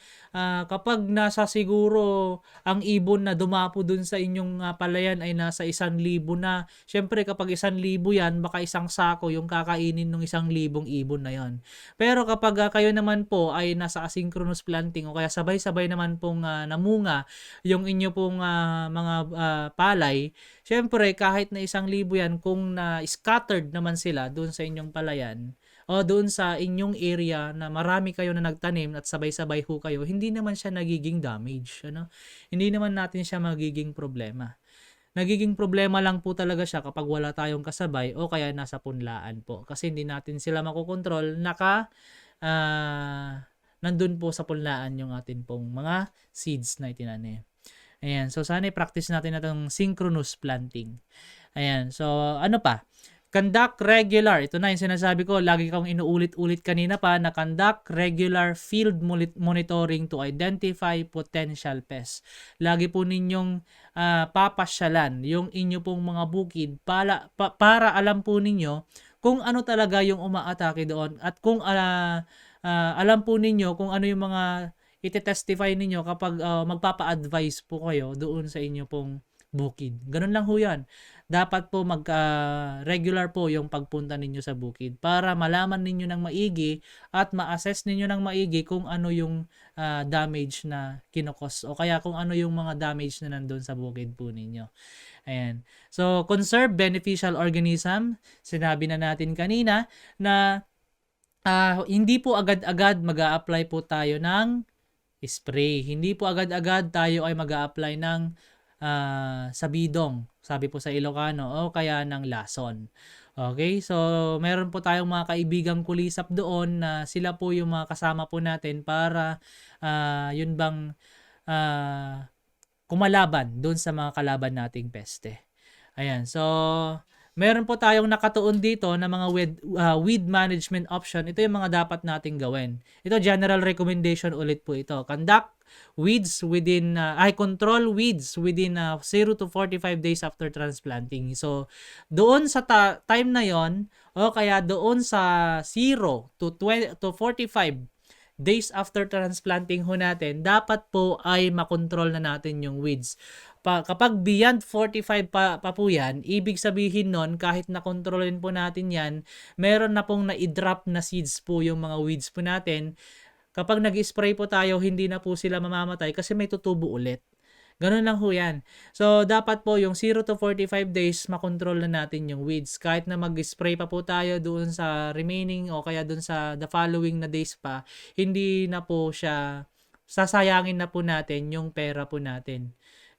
Kapag nasa siguro ang ibon na dumapo dun sa inyong palayan ay nasa 1,000 na, syempre kapag 1,000 yan, baka isang sako yung kakainin ng 1,000 ibon na yon. Pero kapag kayo naman po ay nasa asynchronous planting o kaya sabay-sabay naman pong namunga yung inyo pong mga palay, syempre kahit na 1,000 yan, kung na-scattered naman sila doon sa inyong palayan o doon sa inyong area na marami kayo na nagtanim at sabay-sabay ho kayo, hindi naman siya nagiging damage. Ano? Hindi naman natin siya magiging problema. Nagiging problema lang po talaga siya kapag wala tayong kasabay o kaya nasa punlaan po. Kasi hindi natin sila makokontrol, nandun po sa punlaan yung atin pong mga seeds na itinanim. Ayan, so sana i-practice natin na itong synchronous planting. Ayan, so ano pa? Conduct regular. Ito na yung sinasabi ko, lagi kong inuulit-ulit kanina pa na conduct regular field monitoring to identify potential pests. Lagi po ninyong papasyalan yung inyo pong mga bukid para alam po ninyo kung ano talaga yung umaatake doon at kung alam po ninyo kung ano yung mga ite-testify ninyo kapag magpapa-advise po kayo doon sa inyo pong bukid. Ganun lang ho yan. Dapat po regular po yung pagpunta ninyo sa bukid para malaman ninyo ng maigi at ma-assess ninyo ng maigi kung ano yung damage na kinokos o kaya kung ano yung mga damage na nandun sa bukid po ninyo. Ayan. So, conserve beneficial organism. Sinabi na natin kanina na hindi po agad-agad mag-a-apply po tayo ng spray. Hindi po agad-agad tayo ay mag-a-apply ng sabidong, sabi po sa Ilocano, o kaya ng lason. Okay, so meron po tayong mga kaibigang kulisap doon na sila po yung mga kasama po natin para yun bang kumalaban doon sa mga kalaban nating peste. Ayan, so meron po tayong nakatuon dito na mga weed management option. Ito yung mga dapat nating gawin. Ito general recommendation ulit po ito. Conduct weeds within control weeds within 0 to 45 days after transplanting. So doon sa time na yon o kaya doon sa 0 to 45 days after transplanting ho natin, dapat po ay makontrol na natin yung weeds. Kapag beyond 45 pa po yan, ibig sabihin nun, kahit nakontrolin po natin yan, meron na pong na-drop na seeds po yung mga weeds po natin. Kapag nag-spray po tayo, hindi na po sila mamamatay kasi may tutubo ulit. Ganun lang ho yan. So, dapat po yung 0 to 45 days, makontrol na natin yung weeds. Kahit na mag-spray pa po tayo doon sa remaining o kaya doon sa the following na days pa, hindi na po siya, sasayangin na po natin yung pera po natin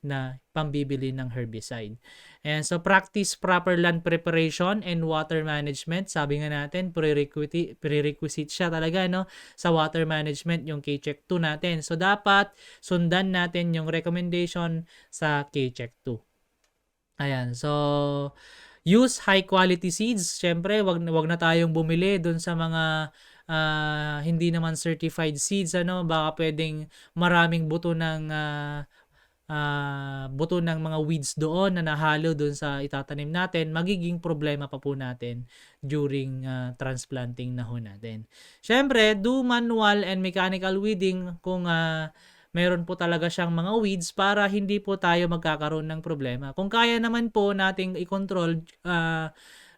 na pambibili ng herbicide. And so practice proper land preparation and water management. Sabi nga natin, prerequisite siya talaga, no, sa water management yung K-Check 2 natin. So dapat sundan natin yung recommendation sa K-Check 2. Ayan, so use high quality seeds. Syempre, wag na tayong bumili doon sa mga hindi naman certified seeds, ano, baka pwedeng maraming buto ng mga weeds doon na nahalo doon sa itatanim natin, magiging problema pa po natin during transplanting na ho natin. Syempre, do manual and mechanical weeding kung meron po talaga siyang mga weeds para hindi po tayo magkakaroon ng problema. Kung kaya naman po nating i-control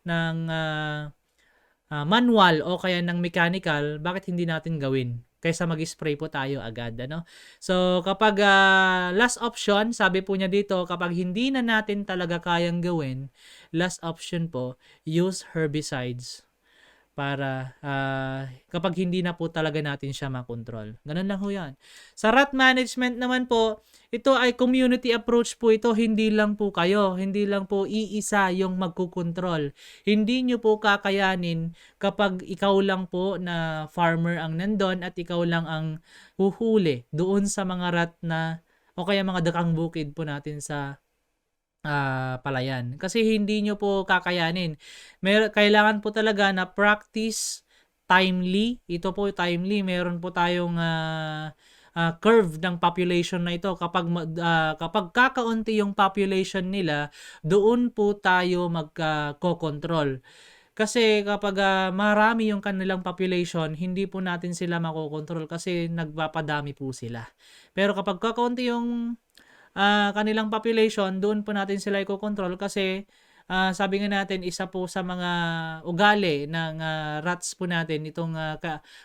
ng manual o kaya ng mechanical, bakit hindi natin gawin? Kaysa mag-spray po tayo agad, ano? So, kapag last option, sabi po niya dito, kapag hindi na natin talaga kayang gawin, last option po, use herbicides para kapag hindi na po talaga natin siya makontrol. Ganun lang ho yan. Sa rat management naman po, ito ay community approach po ito. Hindi lang po kayo, hindi lang po iisa yung magkukontrol. Hindi nyo po kakayanin kapag ikaw lang po na farmer ang nandun at ikaw lang ang huhuli doon sa mga rat na o kaya mga dakang bukid po natin sa palayan. Kasi hindi nyo po kakayanin. Kailangan po talaga na practice timely. Ito po timely. Meron po tayong curve ng population na ito. Kapag kakaunti yung population nila, doon po tayo magko-control. Kasi kapag marami yung kanilang population, hindi po natin sila makokontrol kasi nagpapadami po sila. Pero kapag kakaunti yung kanilang population, doon po natin sila i-control kasi sabi nga natin, isa po sa mga ugali ng rats po natin, itong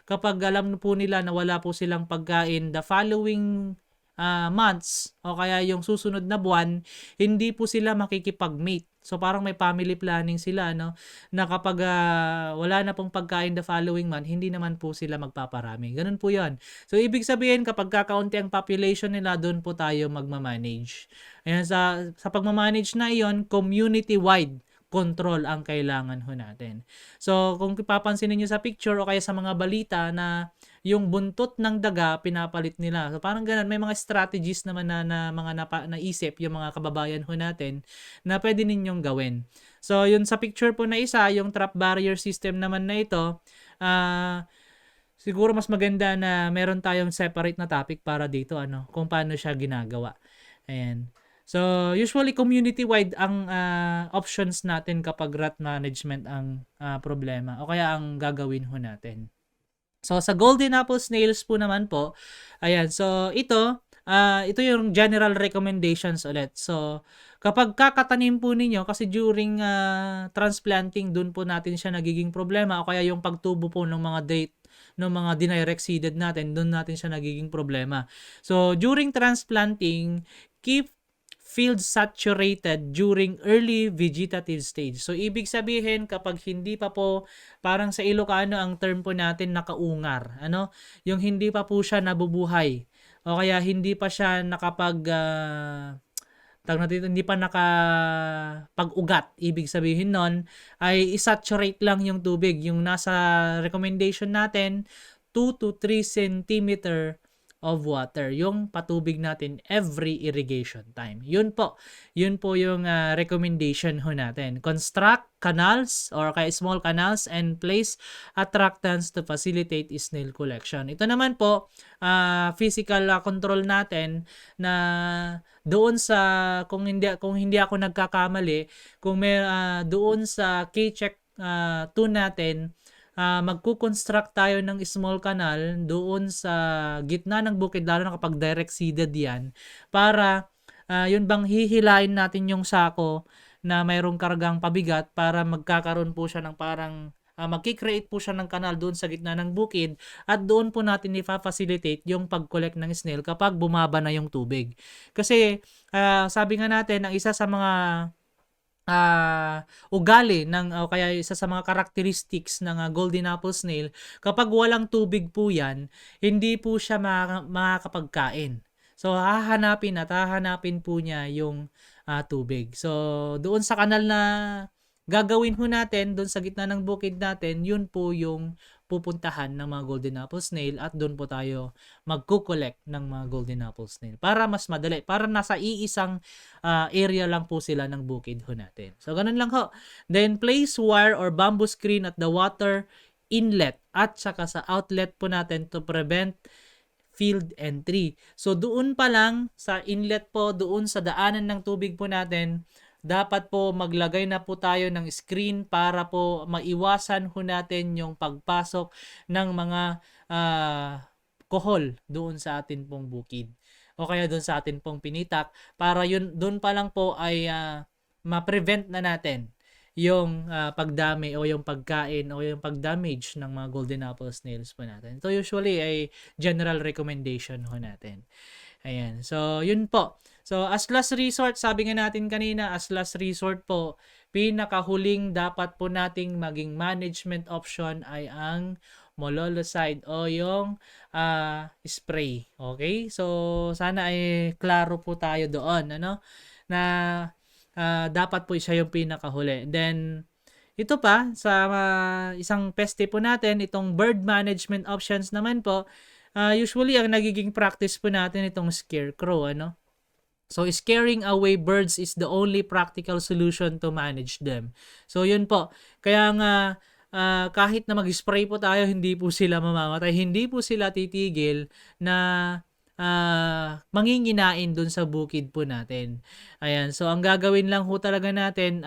kapag alam po nila na wala po silang pagkain the following months o kaya yung susunod na buwan, hindi po sila makikipag-mate. So parang may family planning sila, no? Na kapag wala na pong pagkain the following month, hindi naman po sila magpaparami. Ganun po 'yon. So ibig sabihin kapag kakaunti ang population nila, doon po tayo magma-manage. Ayan, sa pagma-manage na 'yon, community-wide control ang kailangan ho natin. So kung papansinin niyo sa picture o kaya sa mga balita na yung buntot ng daga pinapalit nila. So parang ganun, may mga strategies naman na mga naisip yung mga kababayan ho natin na pwede ninyong gawin. So yun sa picture po na isa, yung trap barrier system naman na ito, siguro mas maganda na meron tayong separate na topic para dito, kung paano siya ginagawa. Ayan. So, usually community-wide ang options natin kapag rat management ang problema o kaya ang gagawin ho natin. So, sa golden apple snails po naman po, ayan, so ito yung general recommendations ulit. So, kapag kakatanim po ninyo, kasi during transplanting, dun po natin siya nagiging problema o kaya yung pagtubo po ng mga mga dinirect seeded natin, dun natin siya nagiging problema. So, during transplanting, keep field saturated during early vegetative stage. So, ibig sabihin, kapag hindi pa po, parang sa Ilocano, ang term po natin, nakaungar. Yung hindi pa po siya nabubuhay. O kaya hindi pa siya hindi pa nakapag-ugat. Ibig sabihin nun, ay isaturate lang yung tubig. Yung nasa recommendation natin, 2 to 3 centimeter of water, yung patubig natin every irrigation time. Yun po yung recommendation ho natin. Construct canals or kaya small canals and place attractants to facilitate snail collection. Ito naman po, physical control natin na doon sa, kung hindi ako nagkakamali, kung may doon sa K-check 2 natin, magkukonstruct tayo ng small canal doon sa gitna ng bukid, lalo na kapag direct seeded yan, para yun bang hihilain natin yung sako na mayroong kargang pabigat para magkakaroon po siya ng parang magkikreate po siya ng kanal doon sa gitna ng bukid at doon po natin i-facilitate yung pag-collect ng snail kapag bumaba na yung tubig. Kasi sabi nga natin, ang isa sa mga ugali o kaya isa sa mga characteristics ng golden apple snail, kapag walang tubig po yan, hindi po siya makakapagkain. So hahanapin po niya yung tubig. So doon sa kanal na gagawin ho natin, doon sa gitna ng bukid natin, yun po yung pupuntahan ng mga golden apple snail at doon po tayo magkukolect ng mga golden apple snail para mas madali, para nasa iisang area lang po sila ng bukid ho natin. So ganun lang ho. Then place wire or bamboo screen at the water inlet at saka sa outlet po natin to prevent field entry. So doon pa lang sa inlet po, doon sa daanan ng tubig po natin, dapat po maglagay na po tayo ng screen para po maiwasan ho natin yung pagpasok ng mga kohol doon sa atin pong bukid o kaya doon sa atin pong pinitak, para yun doon pa lang po ay ma-prevent na natin yung pagdami o yung pagkain o yung pagdamage ng mga golden apple snails po natin. Ito usually ay general recommendation ho natin. Ayan. So, yun po. So, as last resort, sabi nga natin kanina, as last resort po, pinakahuling dapat po nating maging management option ay ang molluscide o yung spray. Okay? So, sana ay klaro po tayo doon, ano? Na dapat po siya yung pinakahuli. Then, ito pa, sa isang peste po natin, itong bird management options naman po, usually ang nagiging practice po natin itong scarecrow, ano? So, scaring away birds is the only practical solution to manage them. So, yun po. Kaya nga, kahit na mag-spray po tayo, hindi po sila mamamatay. Hindi po sila titigil na manginginain dun sa bukid po natin. Ayan. So, ang gagawin lang po talaga natin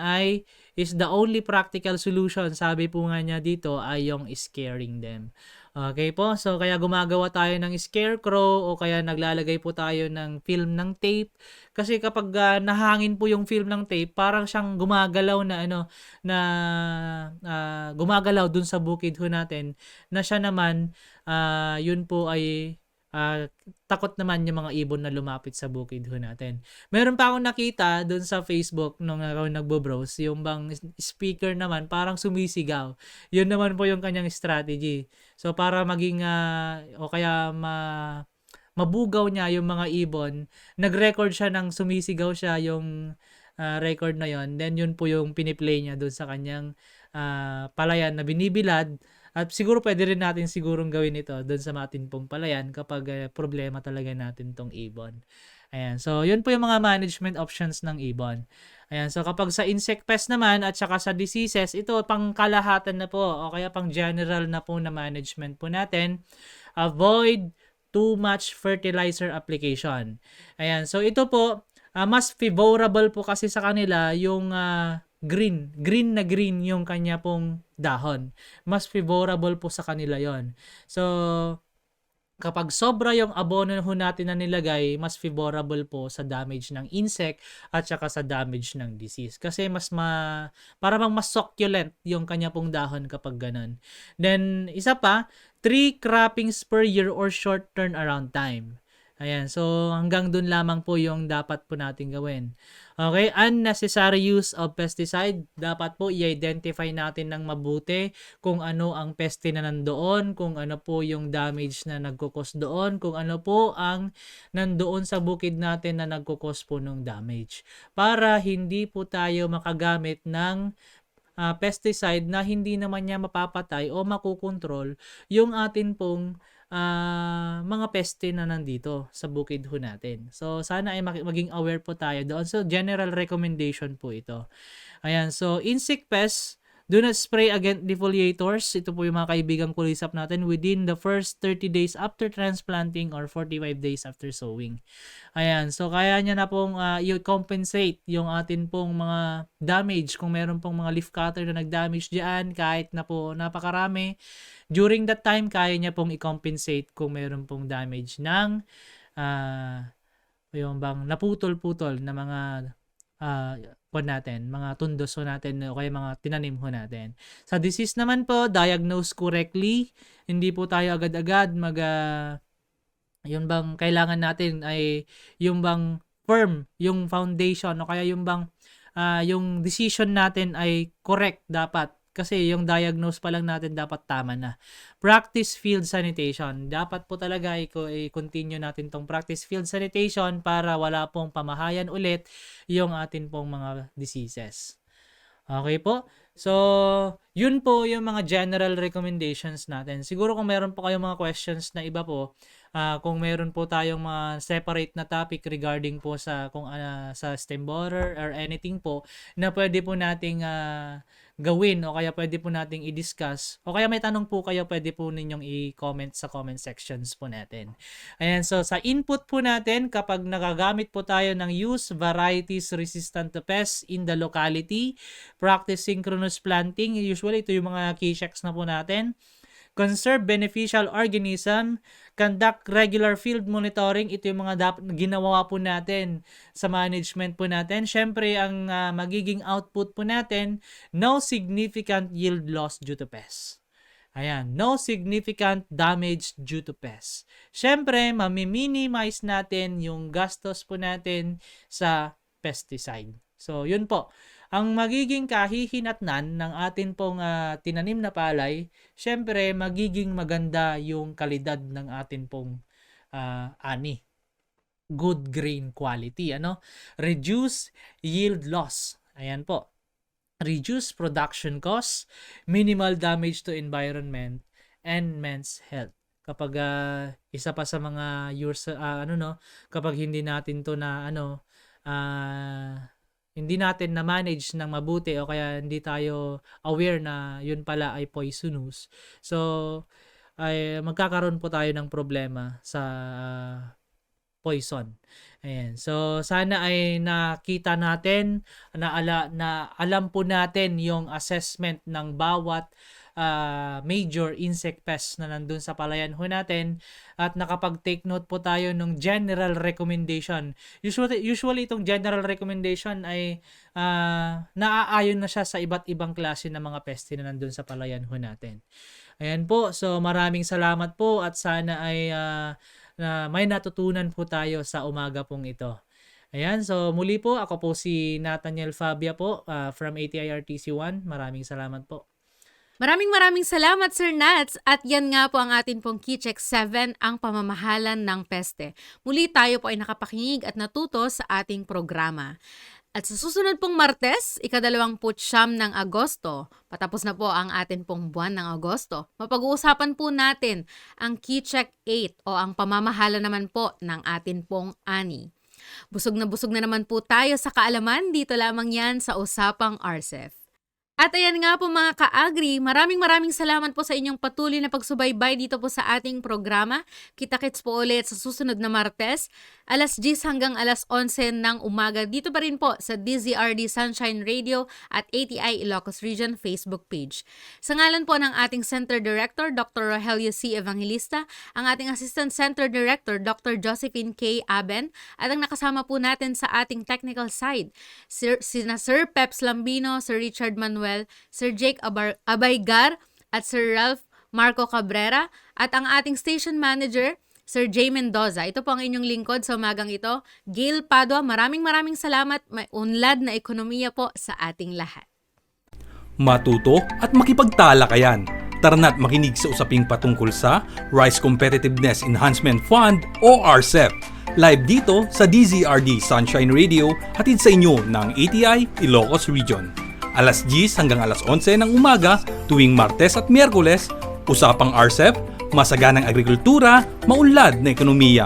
is the only practical solution, sabi po nga niya dito, ay yung scaring them. Okay po? So, kaya gumagawa tayo ng scarecrow o kaya naglalagay po tayo ng film ng tape. Kasi kapag nahangin po yung film ng tape, parang siyang gumagalaw gumagalaw dun sa bukid ho natin na siya naman, yun po ay takot naman yung mga ibon na lumapit sa bukid ho natin. Meron pa akong nakita dun sa Facebook nung ako nagbo-browse, yung bang speaker naman parang sumisigaw. Yun naman po yung kanyang strategy. So para maging o kaya mabugaw niya yung mga ibon, nag-record siya ng sumisigaw siya yung record na yon. Then yun po yung piniplay niya dun sa kanyang palayan na binibilad. At siguro pwede rin natin sigurong gawin ito doon sa atin pong palayan kapag problema talaga natin tong ibon. Ayan. So, yun po yung mga management options ng ibon. Ayan. So, kapag sa insect pest naman at saka sa diseases, ito pang kalahatan na po o kaya pang general na po na management po natin. Avoid too much fertilizer application. Ayan. So, ito po, mas favorable po kasi sa kanila yung green na green yung kanya pong dahon. Mas favorable po sa kanila yon. So, kapag sobra yung abono ho natin na nilagay, mas favorable po sa damage ng insect at saka sa damage ng disease. Kasi para bang mas succulent yung kanya pong dahon kapag ganun. Then, isa pa, 3 croppings per year or short turnaround time. Ayan, so hanggang dun lamang po yung dapat po natin gawin. Okay, unnecessary use of pesticide. Dapat po i-identify natin ng mabuti kung ano ang peste na nandoon, kung ano po yung damage na nagkukos doon, kung ano po ang nandoon sa bukid natin na nagkukos po ng damage. Para hindi po tayo makagamit ng pesticide na hindi naman niya mapapatay o makukontrol yung atin pong mga peste na nandito sa bukid ho natin. So, sana ay maging aware po tayo doon. So, general recommendation po ito. Ayan. So, insect pests, do not spray against defoliators. Ito po yung mga kaibigang kulisap natin within the first 30 days after transplanting or 45 days after sowing. Ayan. So, kaya niya na pong i-compensate yung atin pong mga damage. Kung meron pong mga leaf cutter na nag-damage dyan, kahit na po napakarami, during that time, kaya niya pong i-compensate kung meron pong damage ng yung bang naputol-putol na mga mga tundos ho natin o kaya mga tinanim ho natin. Sa disease naman po, diagnose correctly. Hindi po tayo agad-agad yung bang kailangan natin ay yung bang firm, yung foundation o kaya yung bang yung decision natin ay correct dapat. Kasi yung diagnose pa lang natin dapat tama na. Practice field sanitation. Dapat po talaga i-continue natin tong practice field sanitation para wala pong pamahayan ulit yung atin pong mga diseases. Okay po? So, yun po yung mga general recommendations natin. Siguro kung meron po kayong mga questions na iba po, kung meron po tayong mga separate na topic regarding po sa sa stem borer or anything po na pwede po nating gawin o kaya pwede po nating i-discuss o kaya may tanong po kayo, pwede po ninyong i-comment sa comment sections po natin. Ayan, so sa input po natin, kapag nagagamit po tayo ng use varieties resistant to pests in the locality, practice synchronous planting, usually ito yung mga key checks na po natin. Conserve beneficial organism, conduct regular field monitoring. Ito yung mga ginawa po natin sa management po natin. Syempre, ang magiging output po natin, no significant yield loss due to pests. Ayan, no significant damage due to pests. Syempre, mami-minimize natin yung gastos po natin sa pesticide. So, yun po. ang magiging kahihinatnan ng atin pong tinanim na palay, syempre magiging maganda yung kalidad ng atin pong ani. Good grain quality, Reduce yield loss. Ayan po. Reduce production costs, minimal damage to environment, and men's health. Kapag isa pa sa mga kapag hindi natin to na hindi natin na manage ng mabuti o kaya hindi tayo aware na yun pala ay poisonous. So ay magkakaroon po tayo ng problema sa poison. Ayan. So sana ay nakita natin na alam po natin yung assessment ng bawat major insect pests na nandun sa palayan ho natin at nakapag-take note po tayo ng general recommendation. Usually itong general recommendation ay naaayon na siya sa iba't ibang klase ng mga peste na nandun sa palayan ho natin. Ayan po. So maraming salamat po at sana ay may natutunan po tayo sa umaga pong ito. Ayan, so muli po, ako po si Nathaniel Fabia po from ATI-RTC1. Maraming salamat po. Maraming salamat, Sir Nats. At yan nga po ang atin pong Keycheck 7, ang pamamahalan ng peste. Muli tayo po ay nakapakinig at natuto sa ating programa. At sa susunod pong Martes, ika-29 ng Agosto, patapos na po ang atin pong buwan ng Agosto, mapag-uusapan po natin ang Keycheck 8 o ang pamamahala naman po ng atin pong ani. Busog na naman po tayo sa kaalaman, dito lamang yan sa Usapang RCEF. At ayan nga po mga ka-agri, maraming salamat po sa inyong patuloy na pagsubaybay dito po sa ating programa. Kita-kits po ulit sa susunod na Martes, alas 10 hanggang alas 11 ng umaga. Dito pa rin po sa DZRD Sunshine Radio at ATI Ilocos Region Facebook page. Sa ngalan po ng ating Center Director, Dr. Rogelio C. Evangelista, ang ating Assistant Center Director, Dr. Josephine K. Aben, at ang nakasama po natin sa ating technical side, sina Sir Peps Lambino, Sir Richard Manuel, Sir Jake Abaygar at Sir Ralph Marco Cabrera at ang ating station manager, Sir Jay Mendoza. Ito po ang inyong lingkod sa umagang ito. Gail Padua, maraming salamat. May unlad na ekonomiya po sa ating lahat. Matuto at makipagtalakayan. Tara na't makinig sa usaping patungkol sa Rice Competitiveness Enhancement Fund o RCEF. Live dito sa DZRD Sunshine Radio, hatid sa inyo ng ATI Ilocos Region. Alas 10 hanggang alas 11 ng umaga tuwing Martes at Miyerkules, Usapang RCEF, masaganang agrikultura, maunlad na ekonomiya.